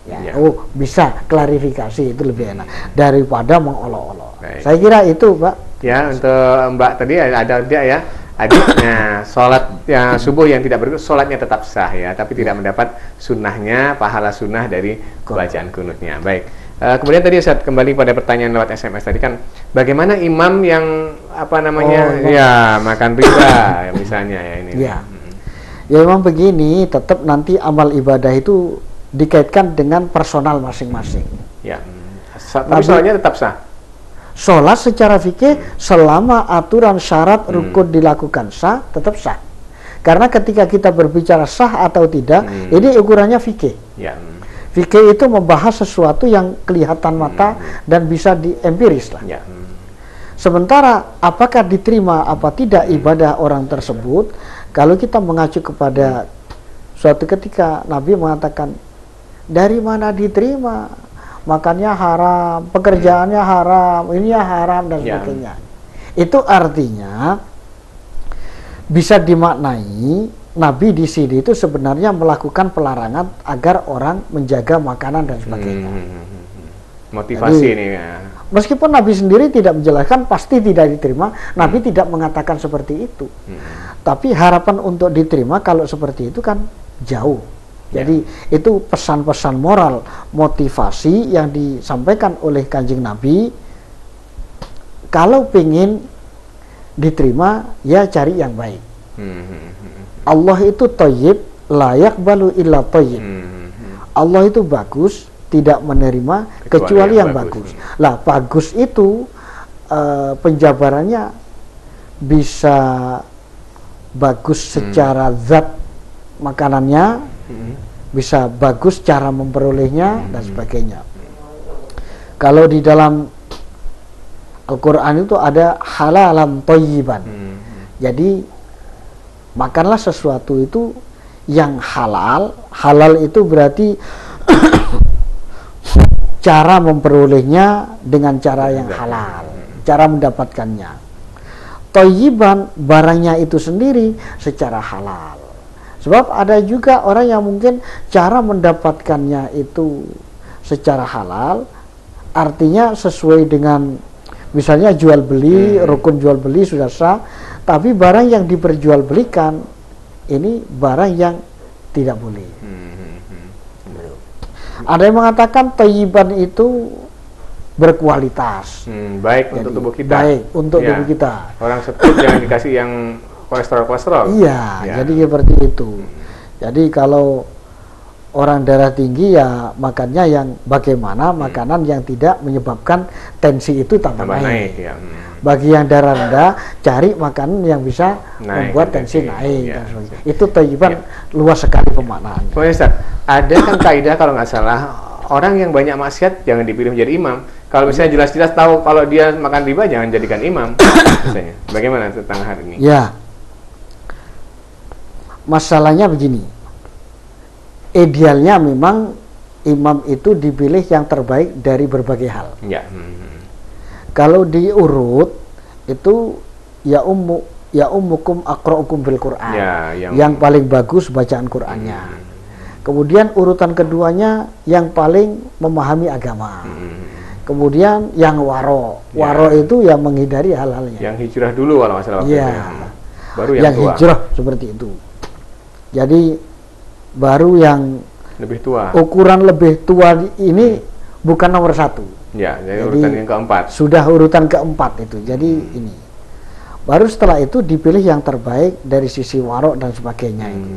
Ya, oh bisa klarifikasi, itu lebih enak daripada mengolok-olok. Saya kira itu, Pak. Ya, untuk Mbak tadi ada dia ya. Adiknya sholat ya, subuh yang tidak berkunut, sholatnya tetap sah ya, tapi tidak mendapat sunnahnya, pahala sunnah dari bacaan kunutnya. Baik. Kemudian tadi saat kembali pada pertanyaan lewat SMS tadi kan, bagaimana imam yang apa namanya ya makan riba ya, misalnya ya ini. Ya. Ya memang begini, tetap nanti amal ibadah itu dikaitkan dengan personal masing-masing. Ya. Tapi sholatnya tetap sah. Sholat secara fikih selama aturan syarat rukun dilakukan sah, tetap sah. Karena ketika kita berbicara sah atau tidak, ini ukurannya fikih. Ya. Fikih itu membahas sesuatu yang kelihatan mata dan bisa diempiris lah. Ya. Sementara apakah diterima apa tidak ibadah orang tersebut, kalau kita mengacu kepada suatu ketika Nabi mengatakan, dari mana diterima? Makannya haram, pekerjaannya haram, ini haram dan sebagainya. Itu artinya bisa dimaknai Nabi di sini itu sebenarnya melakukan pelarangan agar orang menjaga makanan dan sebagainya. Motivasi. Jadi, ini ya. Meskipun Nabi sendiri tidak menjelaskan pasti tidak diterima, Nabi tidak mengatakan seperti itu. Tapi harapan untuk diterima kalau seperti itu kan jauh. Jadi itu pesan-pesan moral, motivasi yang disampaikan oleh Kanjeng Nabi. Kalau pengen diterima, ya cari yang baik. Allah itu thayyib, la yaqbalu illa thayyib. Allah itu bagus, tidak menerima kecuali yang bagus. Lah bagus itu penjabarannya bisa bagus secara zat makanannya, bisa bagus cara memperolehnya dan sebagainya. Kalau di dalam Al-Quran itu ada halalan thayyiban. Jadi makanlah sesuatu itu yang halal. Halal itu berarti cara memperolehnya dengan cara yang halal, cara mendapatkannya. Thayyiban barangnya itu sendiri secara halal. Sebab ada juga orang yang mungkin cara mendapatkannya itu secara halal, artinya sesuai dengan misalnya jual beli, rukun jual beli sudah sah, tapi barang yang diperjualbelikan ini barang yang tidak boleh. Ada yang mengatakan thayyiban itu berkualitas, baik jadi, untuk tubuh kita. Baik untuk Ya. tubuh kita. Orang sebut jangan dikasih yang kolesterol. Iya, Ya. jadi seperti itu. Jadi kalau orang darah tinggi ya makannya yang bagaimana makanan yang tidak menyebabkan tensi itu tambah naik. Ya. Bagi yang darah rendah, cari makanan yang bisa Naik, membuat tensi tensi. naik. Ya. Dan sebagainya. Itu thayyiban luas sekali pemaknaannya. Pokoknya Ustaz, ada kan kaidah kalau nggak salah, orang yang banyak maksiat jangan dipilih menjadi imam. Kalau misalnya jelas-jelas tahu kalau dia makan riba, jangan jadikan imam. Misalnya. Bagaimana tentang hal ini? Ya, masalahnya begini. Idealnya memang imam itu dipilih yang terbaik dari berbagai hal. Ya. Kalau diurut itu ya ummukum aqra'ukum bil Qur'an. Ya, yang paling bagus bacaan Qur'annya. Kemudian urutan keduanya yang paling memahami agama. Kemudian yang waro. Waro itu yang menghindari hal-hal Yang hijrah dulu kalau masalah waktu Iya. itu. Baru yang tua. hijrah seperti itu. Jadi baru yang Lebih tua. ukuran lebih tua ini bukan nomor 1. Ya, jadi Jadi, urutan yang keempat. Sudah urutan keempat itu. Jadi ini. Baru setelah itu dipilih yang terbaik dari sisi warok dan sebagainya itu.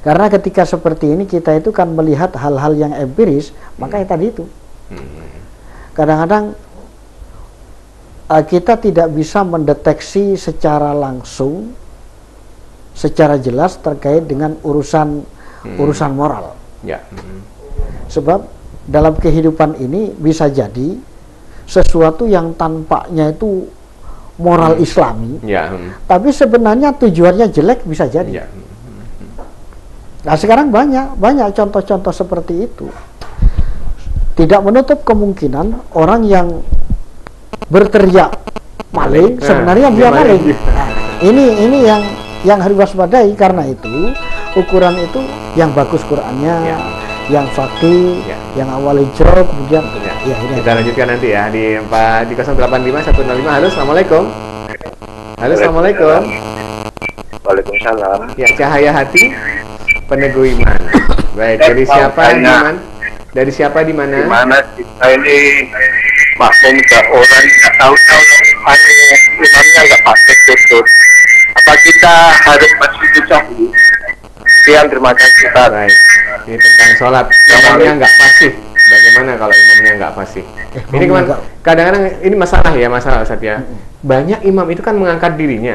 Karena ketika seperti ini kita itu kan melihat hal-hal yang empiris, makanya tadi itu. Kadang-kadang kita tidak bisa mendeteksi secara langsung, secara jelas terkait dengan urusan moral. Ya. Sebab dalam kehidupan ini bisa jadi sesuatu yang tampaknya itu moral Islami, Ya. tapi sebenarnya tujuannya jelek bisa jadi. Ya. Nah sekarang banyak contoh-contoh seperti itu. Tidak menutup kemungkinan orang yang berteriak maling sebenarnya dia maling. Nah, ini yang harus waspadai. Karena itu ukuran itu yang bagus Qur'annya, yang fakih, yang awal hijrah, kemudian Ya. ini Kita lanjutkan nanti ya di 085 105. Halo, assalamualaikum. Halo, assalamualaikum. Waalaikumsalam. Ya, Cahaya Hati, Peneguh Iman. Baik, dari siapa di mana? Dari siapa di mana? Gimana kita ini makmum ke orang nggak tahu-tahu imamnya nggak pakai tutup. Apa kita harus masjid sahwi? Sekian, terima kasih Ustaz. Baik, ini tentang sholat. Imamnya nggak fasih. Bagaimana kalau imamnya nggak fasih? Ini kadang-kadang ini masalah Ustaz ya. Banyak imam itu kan mengangkat dirinya,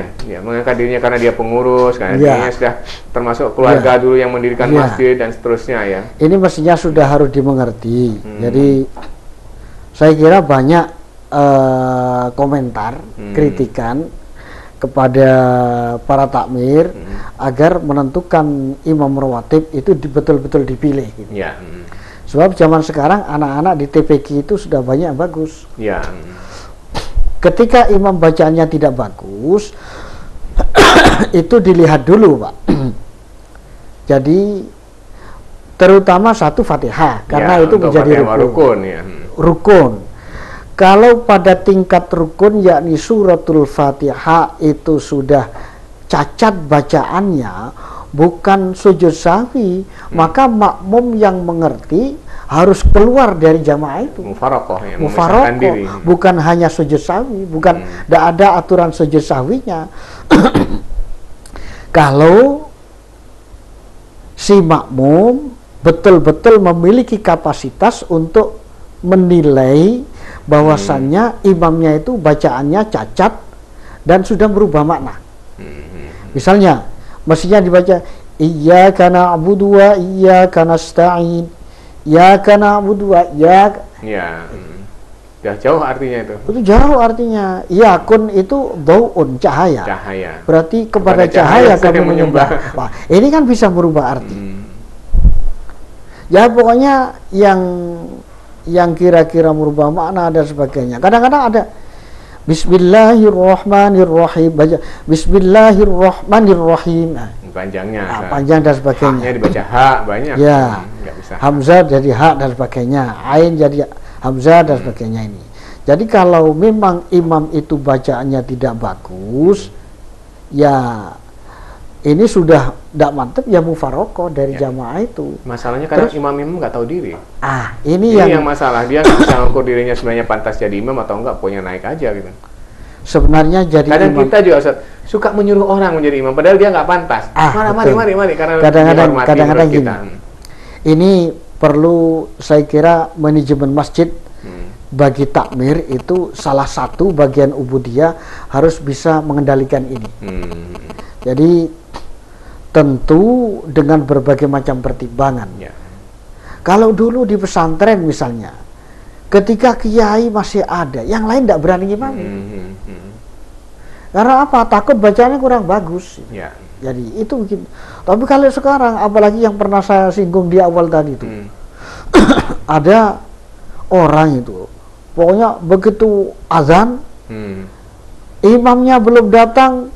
karena dia pengurus, karena dirinya sudah termasuk keluarga dulu yang mendirikan masjid dan seterusnya ya. Ini mestinya sudah harus dimengerti. Jadi saya kira banyak komentar, kritikan kepada para takmir agar menentukan imam rawatib itu betul-betul dipilih. Gitu. Ya. Sebab zaman sekarang anak-anak di TPQ itu sudah banyak yang bagus. Ya. Ketika imam bacaannya tidak bagus, itu dilihat dulu, Pak. Jadi terutama satu Fatihah, karena itu menjadi rukun. Rukun. Kalau pada tingkat rukun yakni suratul Fatihah itu sudah cacat bacaannya, bukan sujud sahwi, maka makmum yang mengerti harus keluar dari jamaah itu. Mufarokoh ya, Mufarokoh, bukan hanya sujud sahwi, bukan tidak ada aturan sujud sahwinya. Kalau si makmum betul-betul memiliki kapasitas untuk menilai bahwasannya imamnya itu bacaannya cacat dan sudah berubah makna. Misalnya, mestinya dibaca iyyaka na'budu wa iyyaka nasta'in. Iyyaka na'budu wa iyyaka. Ya. Sudah jauh artinya itu. Itu jauh artinya. Yakun itu dau'un, cahaya. Cahaya. Berarti kepada cahaya kami menyembah. Wah, ini kan bisa merubah arti. Ya pokoknya yang kira-kira merubah makna dan sebagainya. Kadang-kadang ada Bismillahirrahmanirrahim, baca Bismillahirrahmanirrahim. Nah, panjangnya. panjang dan sebagainya. Haknya dibaca H banyak. Ya, Nggak bisa. Hamzah jadi hak dan sebagainya, ain jadi Hamzah dan sebagainya ini. Jadi kalau memang imam itu bacaannya tidak bagus, ya ini sudah tidak mantap ya mufarokoh dari jamaah itu. Masalahnya kadang Terus? imam nggak tahu diri. Ini Ini yang yang masalah, dia nggak bisa ngukur dirinya sebenarnya pantas jadi imam atau enggak, pokoknya naik aja gitu. sebenarnya jadi Kadang imam. kita juga Ustaz, suka menyuruh orang menjadi imam, padahal dia nggak pantas. Mari, karena Kadang-kadang dihormati menurut gini. kita. Ini perlu saya kira manajemen masjid bagi takmir itu salah satu bagian ubudiyah harus bisa mengendalikan ini. Jadi tentu dengan berbagai macam pertimbangan. Ya. Kalau dulu di pesantren misalnya, ketika kiai masih ada, yang lain tidak berani imami. Karena apa? Takut bacanya kurang bagus. Ya. Jadi itu mungkin. Tapi kalau sekarang, apalagi yang pernah saya singgung di awal tadi itu, ada orang itu, pokoknya begitu azan, imamnya belum datang,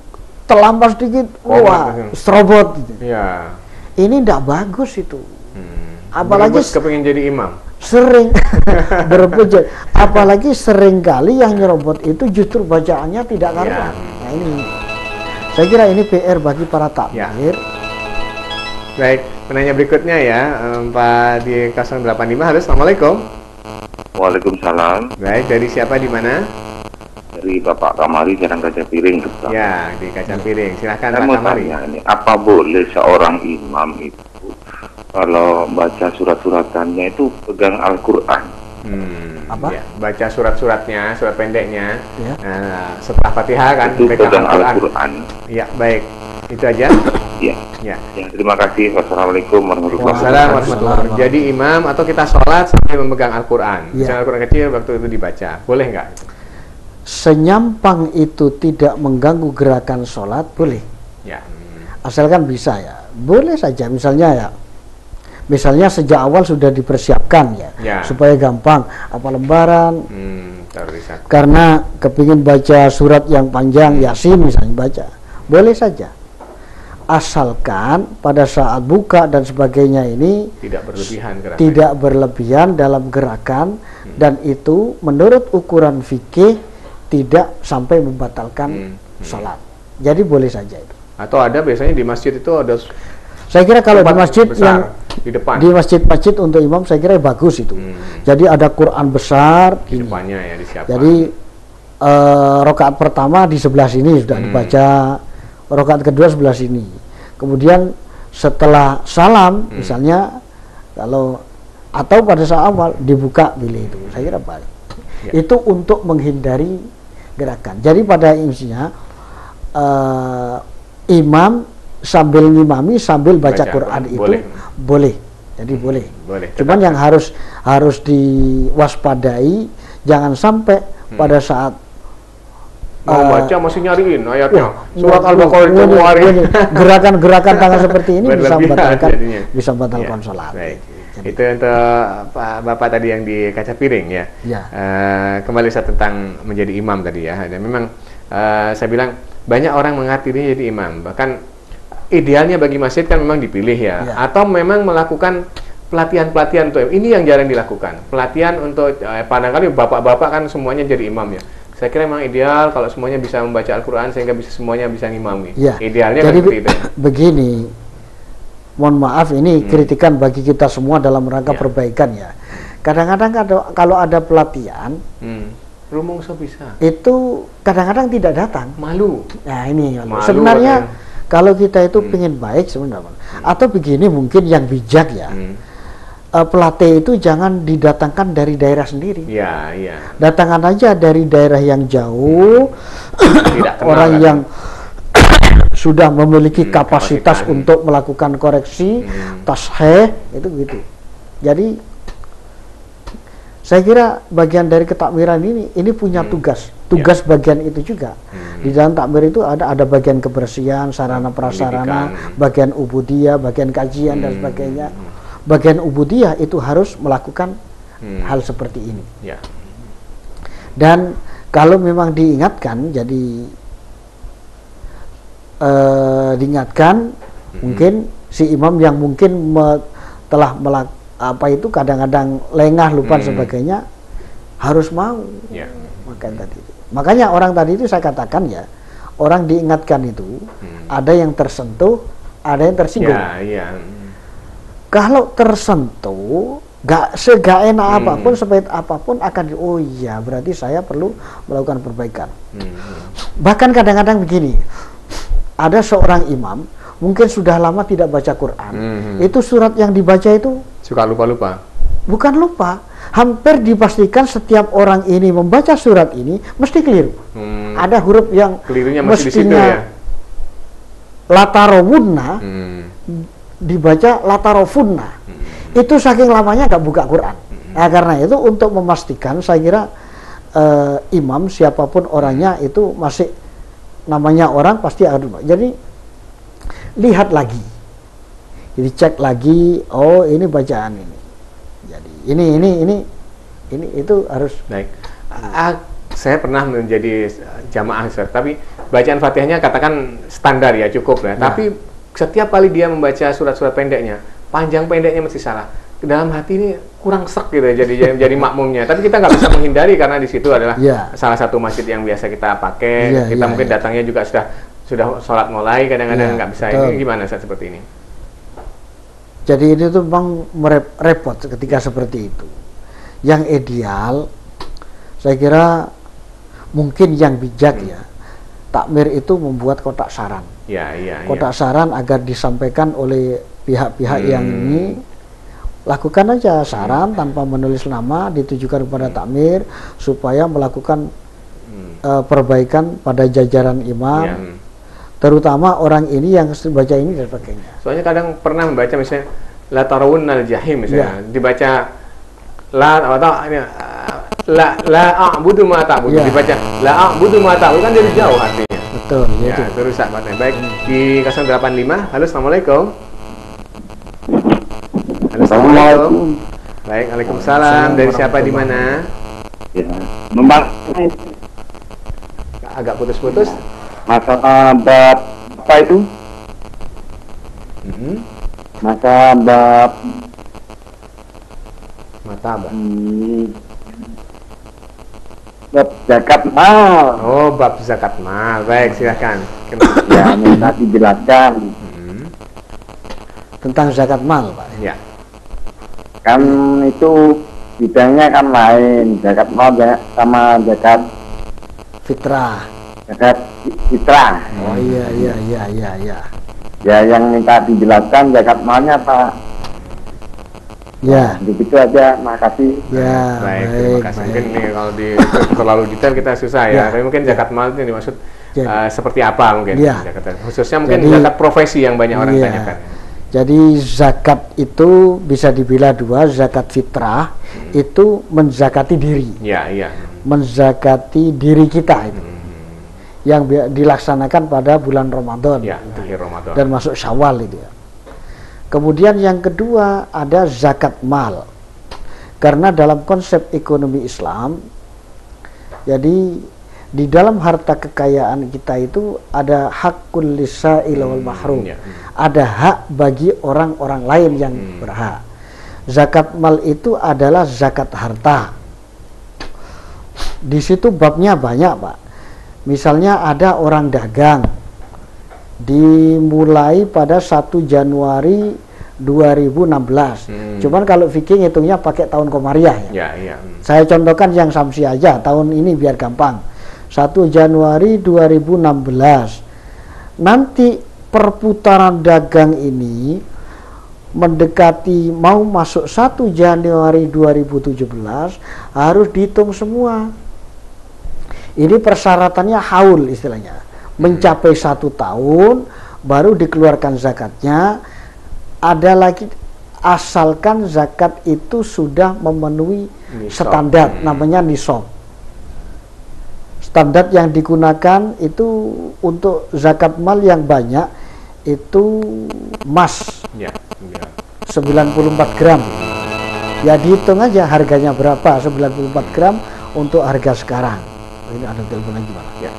terlambat sedikit, wah, serobot. Gitu. Ya. Ini tidak bagus itu. Apalagi kepingin jadi imam. Sering berebut, apalagi sering kali yang nyerobot itu justru bacaannya tidak karuan. Nah ini, saya kira ini PR bagi para takmir. Baik, penanya berikutnya ya, Pak di 085. Halo, assalamualaikum. Waalaikumsalam. Baik, dari siapa di mana? Dari Bapak Kamari, Jalan Kaca Piring. Betul. Ya, di Kaca Piring. Silahkan Saya Pak mau Kamari. tanya ini, apa boleh seorang imam itu kalau baca surat-suratannya itu pegang Al-Quran? Apa? Ya, baca surat-suratnya, surat pendeknya. Ya. Setelah Fatihah kan Itu pegang Al-Quran. Al-Quran. Ya, baik. Itu aja. Ya. Ya. Ya, terima kasih. Wassalamualaikum warahmatullahi wabarakatuh. Assalamualaikum warahmatullahi wabarakatuh. Jadi imam atau kita sholat sambil memegang Al-Quran. Ya. Misalnya Al-Quran kecil waktu itu dibaca. Boleh nggak? Senyampang itu tidak mengganggu gerakan sholat, boleh. Ya. Asalkan bisa ya. Boleh saja misalnya sejak awal sudah dipersiapkan Ya. supaya gampang apa lembaran. Terlihat. Karena kepingin baca surat yang panjang, Yasin misalnya baca, boleh saja. Asalkan pada saat buka dan sebagainya ini Tidak berlebihan gerakannya. tidak berlebihan dalam gerakan, dan itu menurut ukuran fikih tidak sampai membatalkan sholat. Jadi boleh saja itu. Atau ada biasanya di masjid itu ada Saya kira kalau di tempat masjid besar yang di depan. di masjid-masjid untuk imam saya kira bagus itu. Jadi ada Quran besar Di ini. depannya ya disiapkan. Jadi rakaat pertama di sebelah sini sudah dibaca, rakaat kedua sebelah sini. Kemudian setelah salam misalnya kalau atau pada saat awal dibuka pilih itu. Saya kira baik. Ya. Itu untuk menghindari gerakan. Jadi pada intinya imam sambil ngimami sambil baca Quran itu boleh. Jadi boleh. Cuman yang harus diwaspadai jangan sampai pada saat mau baca masih nyariin ayatnya. Surat Al-Baqarah itu gerakan-gerakan tangan seperti ini bisa membatalkan ya, sholat. Baik. Itu untuk Pak Bapak tadi yang di Kaca Piring ya. Ya. Kembali saya tentang menjadi imam tadi ya. Dan memang saya bilang banyak orang mengerti dirinya jadi imam. Bahkan idealnya bagi masjid kan memang dipilih ya. Atau memang melakukan pelatihan-pelatihan untuk ini yang jarang dilakukan. Pelatihan untuk kadang-kadang bapak-bapak kan semuanya jadi imam ya. Saya kira memang ideal kalau semuanya bisa membaca Al-Quran sehingga semuanya bisa ngimami. Ya. Idealnya jadi kan seperti itu. Begini, mohon maaf ini kritikan bagi kita semua dalam rangka perbaikan ya. Kadang-kadang kalau ada pelatihan, rumongso bisa. Itu kadang-kadang tidak datang. Malu. Nah ini Malu sebenarnya katanya. kalau kita itu pengen baik sebenarnya. Atau begini mungkin yang bijak ya. Pelatih itu jangan didatangkan dari daerah sendiri. Iya, iya. Datangkan aja dari daerah yang jauh, Tidak kenal orang kan? yang sudah memiliki kapasitas untuk melakukan koreksi, tasheh, itu gitu. Jadi saya kira bagian dari ketakmiran ini punya tugas bagian itu juga. Di dalam takmir itu ada bagian kebersihan, sarana prasarana, bagian ubudiyah, bagian kajian dan sebagainya. Bagian ubudiyah itu harus melakukan hal seperti ini. Ya. Dan kalau memang diingatkan, jadi diingatkan Mungkin si imam yang mungkin telah kadang-kadang lengah, lupa sebagainya, harus mau. Makanya orang tadi itu saya katakan ya, orang diingatkan itu ada yang tersentuh, ada yang tersinggung. Kalau tersentuh, gak enak apapun, sepahit apapun akan oh iya berarti saya perlu melakukan perbaikan. Bahkan kadang-kadang begini, ada seorang imam mungkin sudah lama tidak baca Quran, itu surat yang dibaca itu suka lupa-lupa. Bukan lupa, hampir dipastikan setiap orang ini membaca surat ini mesti keliru. Ada huruf yang kelirunya masih mestinya di situ ya. Latarawunna dibaca latarofunna. Itu saking lamanya gak buka Quran. Nah, karena itu untuk memastikan saya kira imam siapapun orangnya itu masih namanya orang pasti ada. Jadi lihat lagi, jadi cek lagi, oh ini bacaan ini. Jadi ini itu harus baik. Saya pernah menjadi jamaah, tapi bacaan Fatihahnya katakan standar ya, cukup ya. Tapi setiap kali dia membaca surat-surat pendeknya, panjang pendeknya mesti salah. Dalam hati ini kurang sek gitu ya, jadi makmumnya. Tapi kita nggak bisa menghindari karena di situ adalah salah satu masjid yang biasa kita pakai. Kita mungkin datangnya juga sudah sholat mulai, kadang-kadang nggak bisa. Ini gimana saat seperti ini? Jadi ini tuh memang repot ketika seperti itu. Yang ideal, saya kira mungkin yang bijak ya, takmir itu membuat kotak saran. Kotak saran agar disampaikan oleh pihak-pihak yang ini, lakukan aja saran tanpa menulis nama, ditujukan kepada takmir supaya melakukan perbaikan pada jajaran imam. Terutama orang ini yang baca ini dan sebagainya. Soalnya kadang pernah membaca misalnya la tarawunnal jahim misalnya, dibaca la a'budu ma ta'budu, dibaca la a'budu ma ta'budu, kan dari jauh artinya. Betul, ya, itu rusak banget. Baik, di 085. Halo, assalamualaikum. Halo, assalamualaikum. Baik, waalaikumsalam. Dari siapa, di mana? Agak putus-putus. Masalah bab apa itu? Masalah bab bab zakat mal. Oh, bab zakat mal. Baik, silakan. Ya, minta dijelaskan tentang zakat mal, Pak. Ya. Kan itu bidangnya kan lain, zakat mal sama zakat fitrah. Oh iya. Ya, yang minta dijelaskan zakat malnya Pak. Ya. Begitu aja, makasih. Ya. Baik, terima kasih. Mungkin ini kalau terlalu detail kita susah ya. Tapi mungkin zakat mal itu dimaksud seperti apa mungkin? Khususnya mungkin zakat profesi yang banyak orang tanyakan. Jadi zakat itu bisa dibelah dua, zakat fitrah itu menzakati diri. Menzakati diri kita itu. Yang dilaksanakan pada bulan Ramadan, akhir Ramadan, dan masuk Syawal itu ya. Kemudian yang kedua ada zakat mal, karena dalam konsep ekonomi Islam, jadi di dalam harta kekayaan kita itu ada hakul lisa'il wal mahrum, ada hak bagi orang-orang lain yang berhak. Zakat mal itu adalah zakat harta. Di situ babnya banyak, Pak. Misalnya ada orang dagang, dimulai pada 1 Januari 2016. Cuman kalau fikih ngitungnya pakai tahun komariah ya. Saya contohkan yang samsi aja, tahun ini biar gampang. 1 Januari 2016. Nanti perputaran dagang ini mendekati mau masuk 1 Januari 2017 harus dihitung semua. Ini persyaratannya haul istilahnya, mencapai 1 tahun baru dikeluarkan zakatnya. Ada lagi asalkan zakat itu sudah memenuhi standar, namanya nisab. Standar yang digunakan itu untuk zakat mal yang banyak itu emas 94 gram. Ya dihitung aja harganya berapa, 94 gram untuk harga sekarang. Ini ada telepon lagi, Pak. Ya.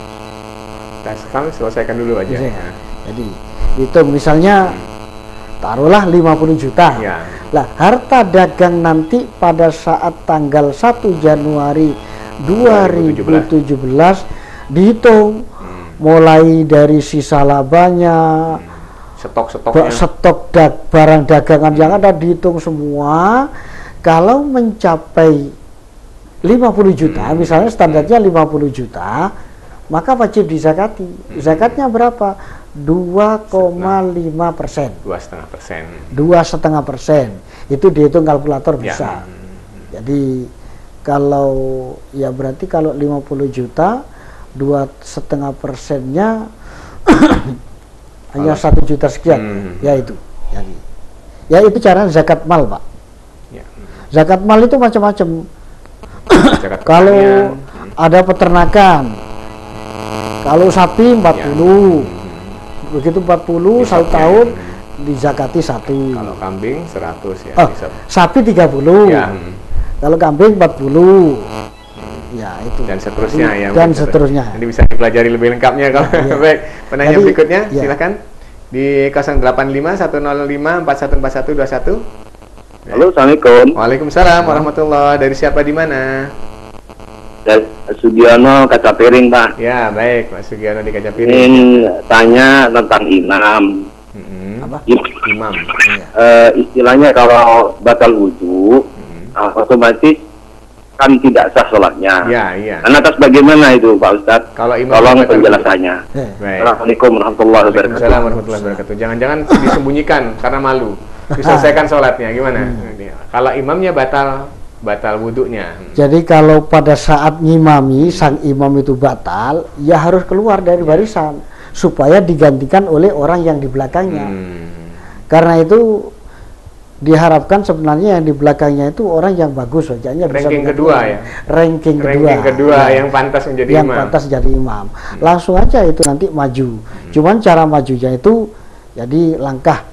Nah, sekarang selesaikan dulu aja. Jadi itu misalnya taruhlah 50 juta. Ya. Lah, harta dagang nanti pada saat tanggal 1 Januari 2017 dihitung mulai dari sisa labanya, Stok-stoknya. barang dagangan yang ada dihitung semua. Kalau mencapai 50 juta, misalnya standarnya 50 juta, maka wajib dizakati. Zakatnya berapa? 2,5%. 2,5%. 2,5%. Itu dihitung kalkulator Ya. bisa. Jadi kalau ya berarti kalau 50 juta 2,5%-nya hanya 1 juta sekian. Ya itu. Jadi, ya itu cara zakat mal, Pak. Ya. Zakat mal itu macam-macam. Zakat Kalau pertanian. ada peternakan, kalau sapi 40, begitu 40 Nisab, 1 tahun dizakati 1. Kalau kambing 100 ya. Oh, nisab. sapi 30. Ya. Kalau kambing 40. Ya itu. Dan seterusnya ya. Dan mungkin seterusnya. Nanti bisa dipelajari lebih lengkapnya kalau Iya. baik. Penanya Jadi, berikutnya ya. silakan di 085 105 414121. Halo, Assalamualaikum. Waalaikumsalam warahmatullahi. Dari siapa di mana? Dari Sugiono Kaca Piring, Pak. Ya, baik, Mas Sugiono di Kaca Piring. Ingin tanya tentang imam. Apa? Imam. Istilahnya kalau batal wudhu, otomatis kan tidak sah sholatnya. Ya, iya. Nah, atas bagaimana itu, Pak Ustadz? Kalau imam Tolong batal penjelasannya. Baik. Assalamualaikum warahmatullahi wabarakatuh. Waalaikumsalam warahmatullahi wabarakatuh. Jangan-jangan disembunyikan karena malu. Diselesaikan sholatnya gimana? Kalau imamnya batal wudhunya. Jadi kalau pada saat ngimami sang imam itu batal, ya harus keluar dari barisan supaya digantikan oleh orang yang di belakangnya. Karena itu diharapkan sebenarnya yang di belakangnya itu orang yang bagus wajahnya, bisa Ranking menggantikan. kedua ya? Ranking kedua yang pantas menjadi yang imam. pantas jadi imam. Langsung aja itu nanti maju. Cuman cara majunya itu jadi langkah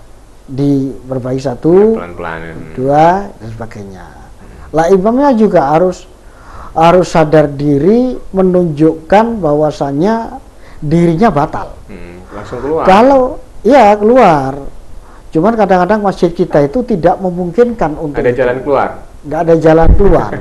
diperbaiki 1, Pelan-pelan. 2 dan sebagainya. Lah imamnya juga harus sadar diri, menunjukkan bahwasannya dirinya batal. Langsung keluar. Kalau ya keluar, cuman kadang-kadang masjid kita itu tidak memungkinkan untuk Ada itu. jalan keluar. Nggak ada jalan keluar.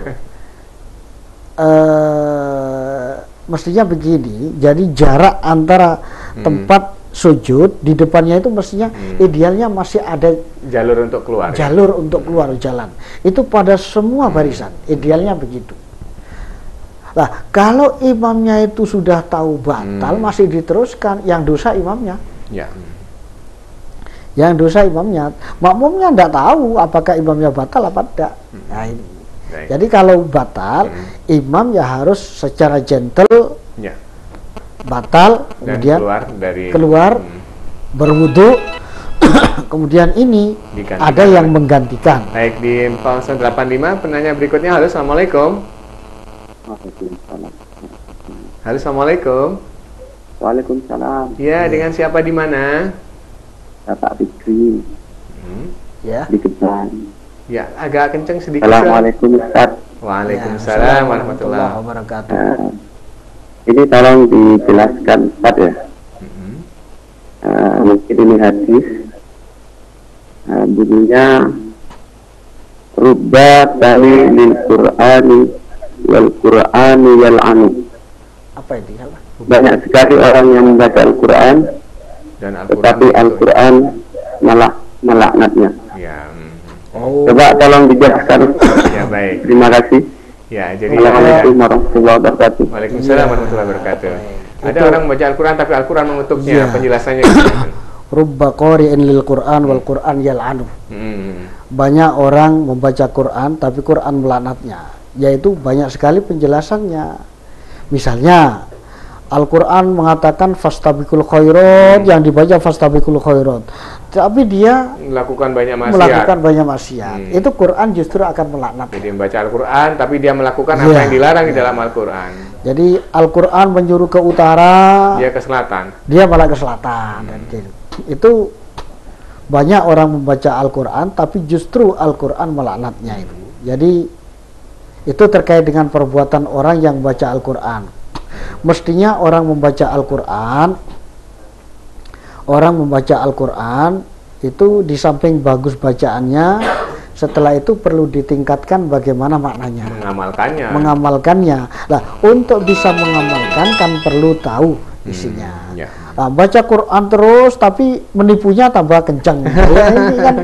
Mestinya begini, jadi jarak antara tempat sujud di depannya itu mestinya idealnya masih ada Jalur untuk keluar. jalur untuk keluar jalan. Itu pada semua barisan, idealnya begitu. Lah, kalau imamnya itu sudah tahu batal masih diteruskan, yang dosa imamnya. Ya. Yang dosa imamnya, makmumnya tidak tahu apakah imamnya batal apa tidak. Nah, ini. Baik. Jadi kalau batal, imam ya harus secara gentle Ya. batal, Dan kemudian keluar berwudu, kemudian ini Digantikan ada yang oleh- menggantikan. Baik, di 085 penanya berikutnya. Halo, assalamualaikum. Halo, assalamualaikum. Waalaikumsalam. Ya, dengan siapa di mana? Bapak Fikri Ya, di Keban. Ya, agak kenceng sedikit. Assalamualaikum Ustaz. Waalaikumsalam warahmatullahi wabarakatuh. Ini tolong dijelaskan Ustaz ya. Mungkin ini hadis. Bunyinya rubba tali lil Qur'ani wal Qur'ani yal'anu. Apa itu? Apa? Banyak sekali orang yang membaca Al-Quran, Dan tetapi Al-Quran malah melaknatnya. Ya. Oh, Coba tolong dijelaskan. Ya, baik. Terima kasih. Ya, jadi Assalamualaikum warahmatullahi wabarakatuh. Waalaikumsalam warahmatullahi wabarakatuh. Ada Itu- orang membaca Al-Quran tapi Al-Quran mengutuknya. Iya. Penjelasannya gimana? rubba qari'in lil Qur'an wal Qur'an yal'anu. Banyak orang membaca Quran tapi Quran melaknatnya, yaitu banyak sekali penjelasannya. Misalnya Al-Quran mengatakan fastabiqul khairat, yang dibaca fastabiqul khairat, tapi dia Melakukan banyak maksiat. melakukan banyak maksiat. Itu Quran justru akan melaknat. Jadi membaca Al-Quran tapi dia melakukan apa Iya. yang dilarang di dalam Al-Quran. Jadi Al-Quran menyuruh ke utara, Dia ke selatan. dia malah ke selatan. Dan gitu. Itu banyak orang membaca Al-Quran tapi justru Al-Quran melaknatnya itu. Jadi itu terkait dengan perbuatan orang yang membaca Al-Quran. Mestinya orang membaca Al-Quran itu di samping bagus bacaannya, setelah itu perlu ditingkatkan bagaimana maknanya, mengamalkannya. Nah, untuk bisa mengamalkan kan perlu tahu isinya. Nah, baca Quran terus tapi menipunya tambah kencang. Ya, ini kan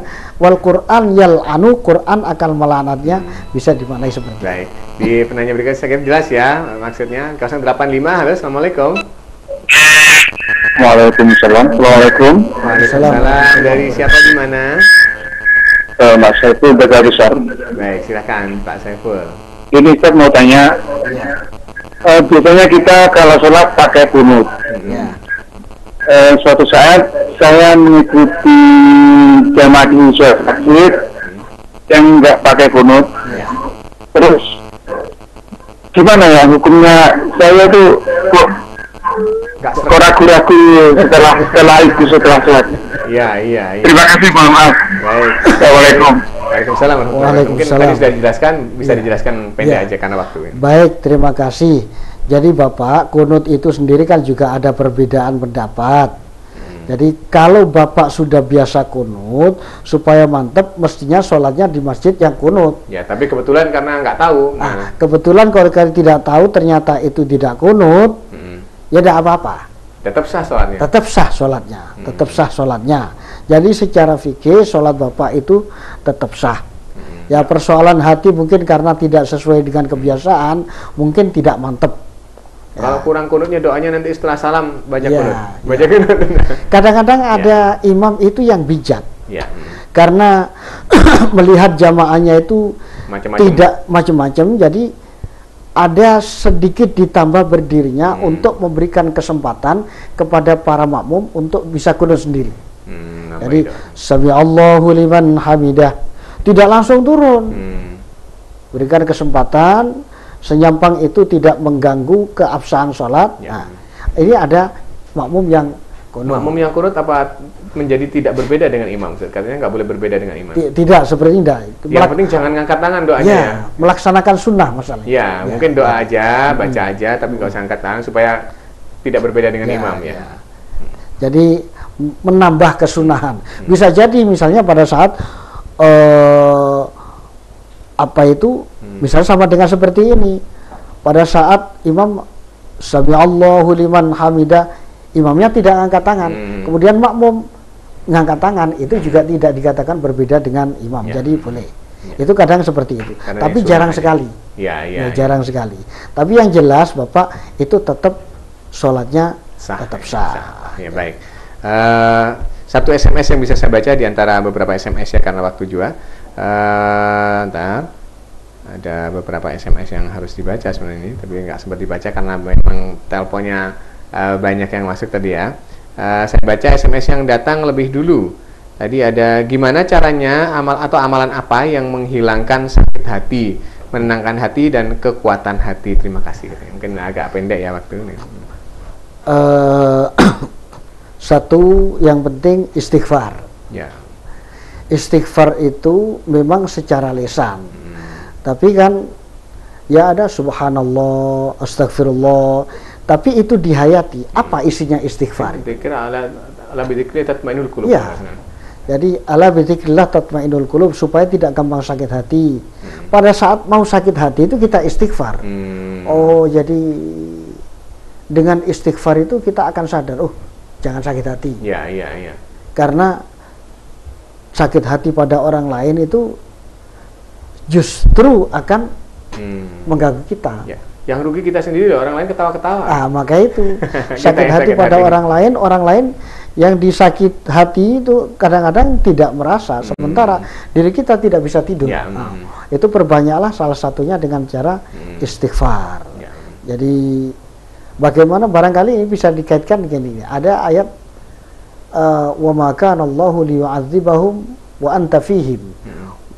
wal Quran yal'anu, Quran akan melaknatnya, bisa dimaknai seperti itu. Baik. Di penanya berikutnya saya jelas ya maksudnya. 085. Halo, assalamualaikum. Waalaikumsalam. Assalamualaikum. Waalaikumsalam. Dari siapa, di mana? Mas Saiful Bega Besar. Baik, silakan Pak Saiful. Ini saya mau tanya, biasanya kita kalau sholat pakai kunut. Suatu saat saya mengikuti jamaah di masjid yang nggak pakai kunut. Terus gimana ya hukumnya? Saya tuh kok ragu-ragu setelah itu setelah sholat. Iya. Terima kasih, mohon maaf. Baik. Assalamualaikum. Waalaikumsalam. Mungkin tadi sudah dijelaskan, bisa dijelaskan pendek aja karena waktu ini. Baik, terima kasih. Jadi Bapak, kunut itu sendiri kan juga ada perbedaan pendapat. Jadi kalau Bapak sudah biasa kunut, supaya mantep mestinya sholatnya di masjid yang kunut. Ya, tapi kebetulan karena nggak tahu. Nah, kebetulan kalau kalian tidak tahu ternyata itu tidak kunut, ya tidak apa-apa. Tetap sah sholatnya. Tetap sah sholatnya, tetap sah sholatnya. Jadi secara fikih sholat Bapak itu tetap sah. Ya, persoalan hati mungkin karena tidak sesuai dengan kebiasaan, mungkin tidak mantep. Kalau kurang kunutnya doanya nanti setelah salam baca kunut. Baca kunut. Kadang-kadang ada imam itu yang bijak. Karena melihat jamaahnya itu tidak macam-macam, jadi ada sedikit ditambah berdirinya untuk memberikan kesempatan kepada para makmum untuk bisa kunut sendiri. Jadi sami'allahu liman hamidah, tidak langsung turun. Berikan kesempatan, senyampang itu tidak mengganggu keabsahan sholat. Nah, ini ada makmum yang kunut. Makmum yang kunut apa menjadi tidak berbeda dengan imam? Katanya nggak boleh berbeda dengan imam. Tidak, seperti tidak. Yang penting jangan ngangkat tangan doanya ya. Melaksanakan sunnah masalahnya. Ya, mungkin doa aja, baca aja, tapi nggak usah angkat tangan supaya tidak berbeda dengan imam ya. Jadi menambah kesunahan. Bisa jadi misalnya pada saat misalnya sama dengan seperti ini, pada saat imam sami'allahu liman hamidah, imamnya tidak angkat tangan, kemudian makmum ngangkat tangan, itu juga tidak dikatakan berbeda dengan imam. Jadi boleh. Itu kadang seperti itu. Karena tapi jarang sekali. Jarang sekali. Tapi yang jelas Bapak itu tetap sholatnya tetap sah. Ya, baik. Satu SMS yang bisa saya baca di antara beberapa SMS ya karena waktu juga. Ada beberapa SMS yang harus dibaca sebenarnya ini, tapi nggak sempat dibaca karena memang teleponnya banyak yang masuk tadi ya. Saya baca SMS yang datang lebih dulu. Tadi ada gimana caranya amalan apa yang menghilangkan sakit hati, menenangkan hati dan kekuatan hati. Terima kasih. Mungkin agak pendek ya waktu ini. Satu yang penting istighfar. Istighfar itu memang secara lisan, tapi kan ya ada subhanallah, astagfirullah, tapi itu dihayati. Apa isinya istighfar? Ala bidzikrillah tatmainul qulub. Jadi ala bidzikrillah tatmainul qulub, supaya tidak gampang sakit hati. Pada saat mau sakit hati itu kita istighfar. Oh, jadi dengan istighfar itu kita akan sadar, oh jangan sakit hati. Karena sakit hati pada orang lain itu justru akan mengganggu kita. Yang rugi kita sendiri, orang lain ketawa-ketawa. Maka itu sakit hati pada orang lain yang disakit hati itu kadang-kadang tidak merasa, sementara diri kita tidak bisa tidur. Itu perbanyaklah, salah satunya dengan cara istighfar. Jadi bagaimana barangkali ini bisa dikaitkan dengan ini. Ada ayat wa ma kana Allahu liyu'adzibahum wa anta fihim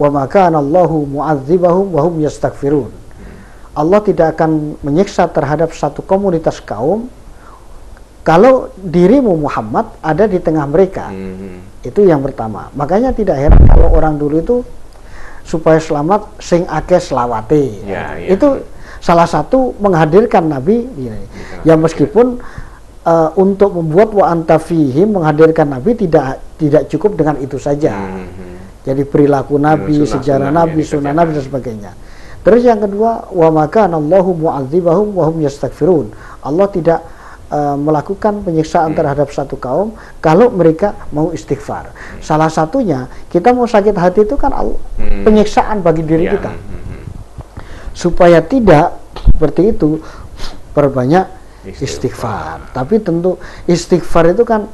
wa ma kana Allahu mu'adzibahum wa hum yastaghfirun. Allah tidak akan menyiksa terhadap satu komunitas kaum kalau dirimu Muhammad ada di tengah mereka. Itu yang pertama. Makanya tidak heran kalau orang dulu itu supaya selamat sing akeh selawate. Itu salah satu menghadirkan Nabi ya, meskipun untuk membuat wa anta fihim, menghadirkan Nabi tidak cukup dengan itu saja. Jadi perilaku Nabi, sejarah Nabi, sunnah Nabi dan sebagainya. Terus yang kedua, wa maka Allahu mu'adzibahum wa hum yastaghfirun. Allah tidak melakukan penyiksaan terhadap satu kaum kalau mereka mau istighfar. Salah satunya, kita mau sakit hati itu kan penyiksaan bagi diri kita. Supaya tidak seperti itu, perbanyak istighfar. Tapi tentu istighfar itu kan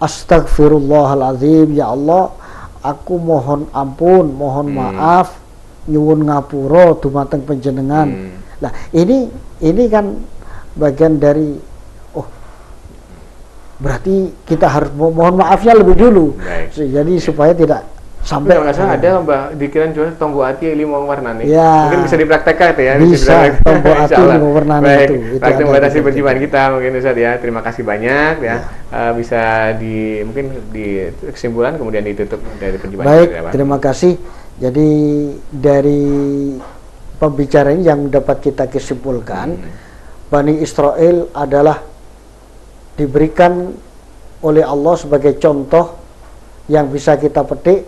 astagfirullahaladzim, ya Allah, aku mohon ampun, mohon maaf, nyuwun ngapura dumateng panjenengan. Nah, ini kan bagian dari berarti kita harus mohon maafnya lebih dulu. Jadi supaya tidak sampai. Nggak salah ada Mbak dikiran jual tombo ati lima warna nih. Ya, mungkin bisa dipraktekkan ya. Bisa tombo ati lima warna itu. Baik, membatasi perjumpaan kita mungkin Ustaz ya. Terima kasih banyak ya. Bisa mungkin di kesimpulan kemudian ditutup dari perjumpaan. Baik, terima kasih. Jadi dari pembicaraan yang dapat kita kesimpulkan, Bani Israel adalah diberikan oleh Allah sebagai contoh yang bisa kita petik.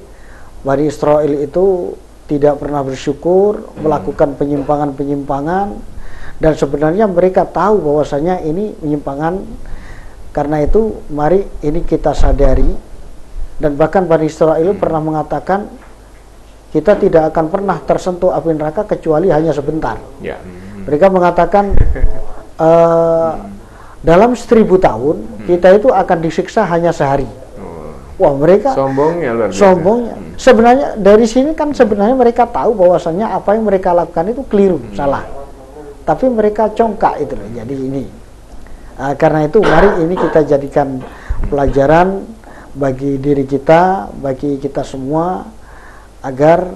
Bani Israel itu tidak pernah bersyukur, melakukan penyimpangan-penyimpangan, dan sebenarnya mereka tahu bahwasanya ini penyimpangan. Karena itu mari ini kita sadari, dan bahkan Bani Israel pernah mengatakan kita tidak akan pernah tersentuh api neraka kecuali hanya sebentar. Mereka mengatakan dalam 1000 tahun kita itu akan disiksa hanya sehari. Wah, mereka sombongnya luar biasa. Sombongnya. Sebenarnya dari sini kan sebenarnya mereka tahu bahwasannya apa yang mereka lakukan itu keliru, salah. Tapi mereka congkak itu loh. Jadi ini. Karena itu mari ini kita jadikan pelajaran bagi diri kita, bagi kita semua, agar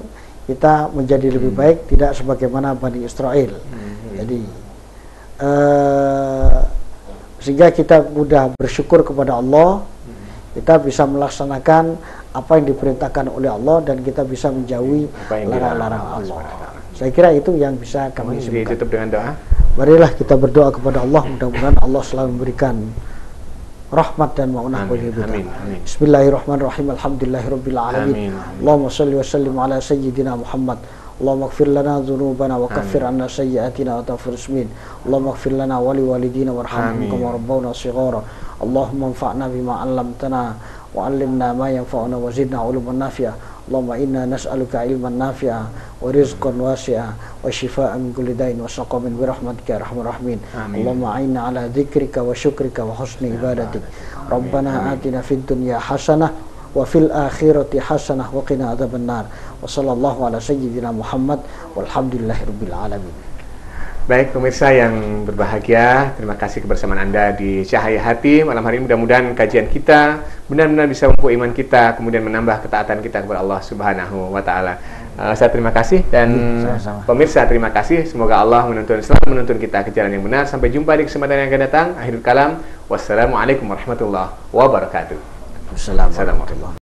kita menjadi lebih baik, tidak sebagaimana Bani Israel. Jadi sehingga kita mudah bersyukur kepada Allah, kita bisa melaksanakan apa yang diperintahkan oleh Allah, dan kita bisa menjauhi larang-larang Allah. Saya kira itu yang bisa kami sebutkan. Ditutup dengan doa. Marilah kita berdoa kepada Allah, mudah-mudahan Allah selalu memberikan rahmat dan maunah bagi kita. Bismillahirrahmanirrahim. Alhamdulillahirabbil alamin. Allahumma shalli wa sallim ala sayyidina Muhammad. Allahumma ighfir lana dhunubana wa kaffir anna sayyi'atina wa taghfir ismin. Allahumma ighfir lana wa liwalidina warhamhum kama rabbawna shighara. Allahumma anfa'na bima 'allamtana wa 'allimna ma yanfa'una wa zidna 'ilman nafi'a. Allahumma inna nas'aluka 'ilman nafi'a wa rizqan wasi'a wa shifaa'an min kulli dain wa saqamin bi rahmatika ya arhamar rahimin. Allahumma 'inna 'ala dzikrika wa syukrika wa husni ibadatik. Rabbana atina fid dunya hasanah wa fil akhirati hasanah wa qina adzabannar. Wa sallallahu ala sayyidina Muhammad walhamdulillahirabbil alamin. Baik pemirsa yang berbahagia, terima kasih kebersamaan Anda di Cahaya Hati malam hari ini. Mudah-mudahan kajian kita benar-benar bisa memupuk iman kita, kemudian menambah ketaatan kita kepada Allah Subhanahu wa taala. Saya terima kasih, dan pemirsa terima kasih. Semoga Allah selalu menuntun kita ke jalan yang benar. Sampai jumpa di kesempatan yang akan datang. Akhirul kalam, wassalamualaikum warahmatullahi wabarakatuh. Wassalamualaikum warahmatullahi wabarakatuh.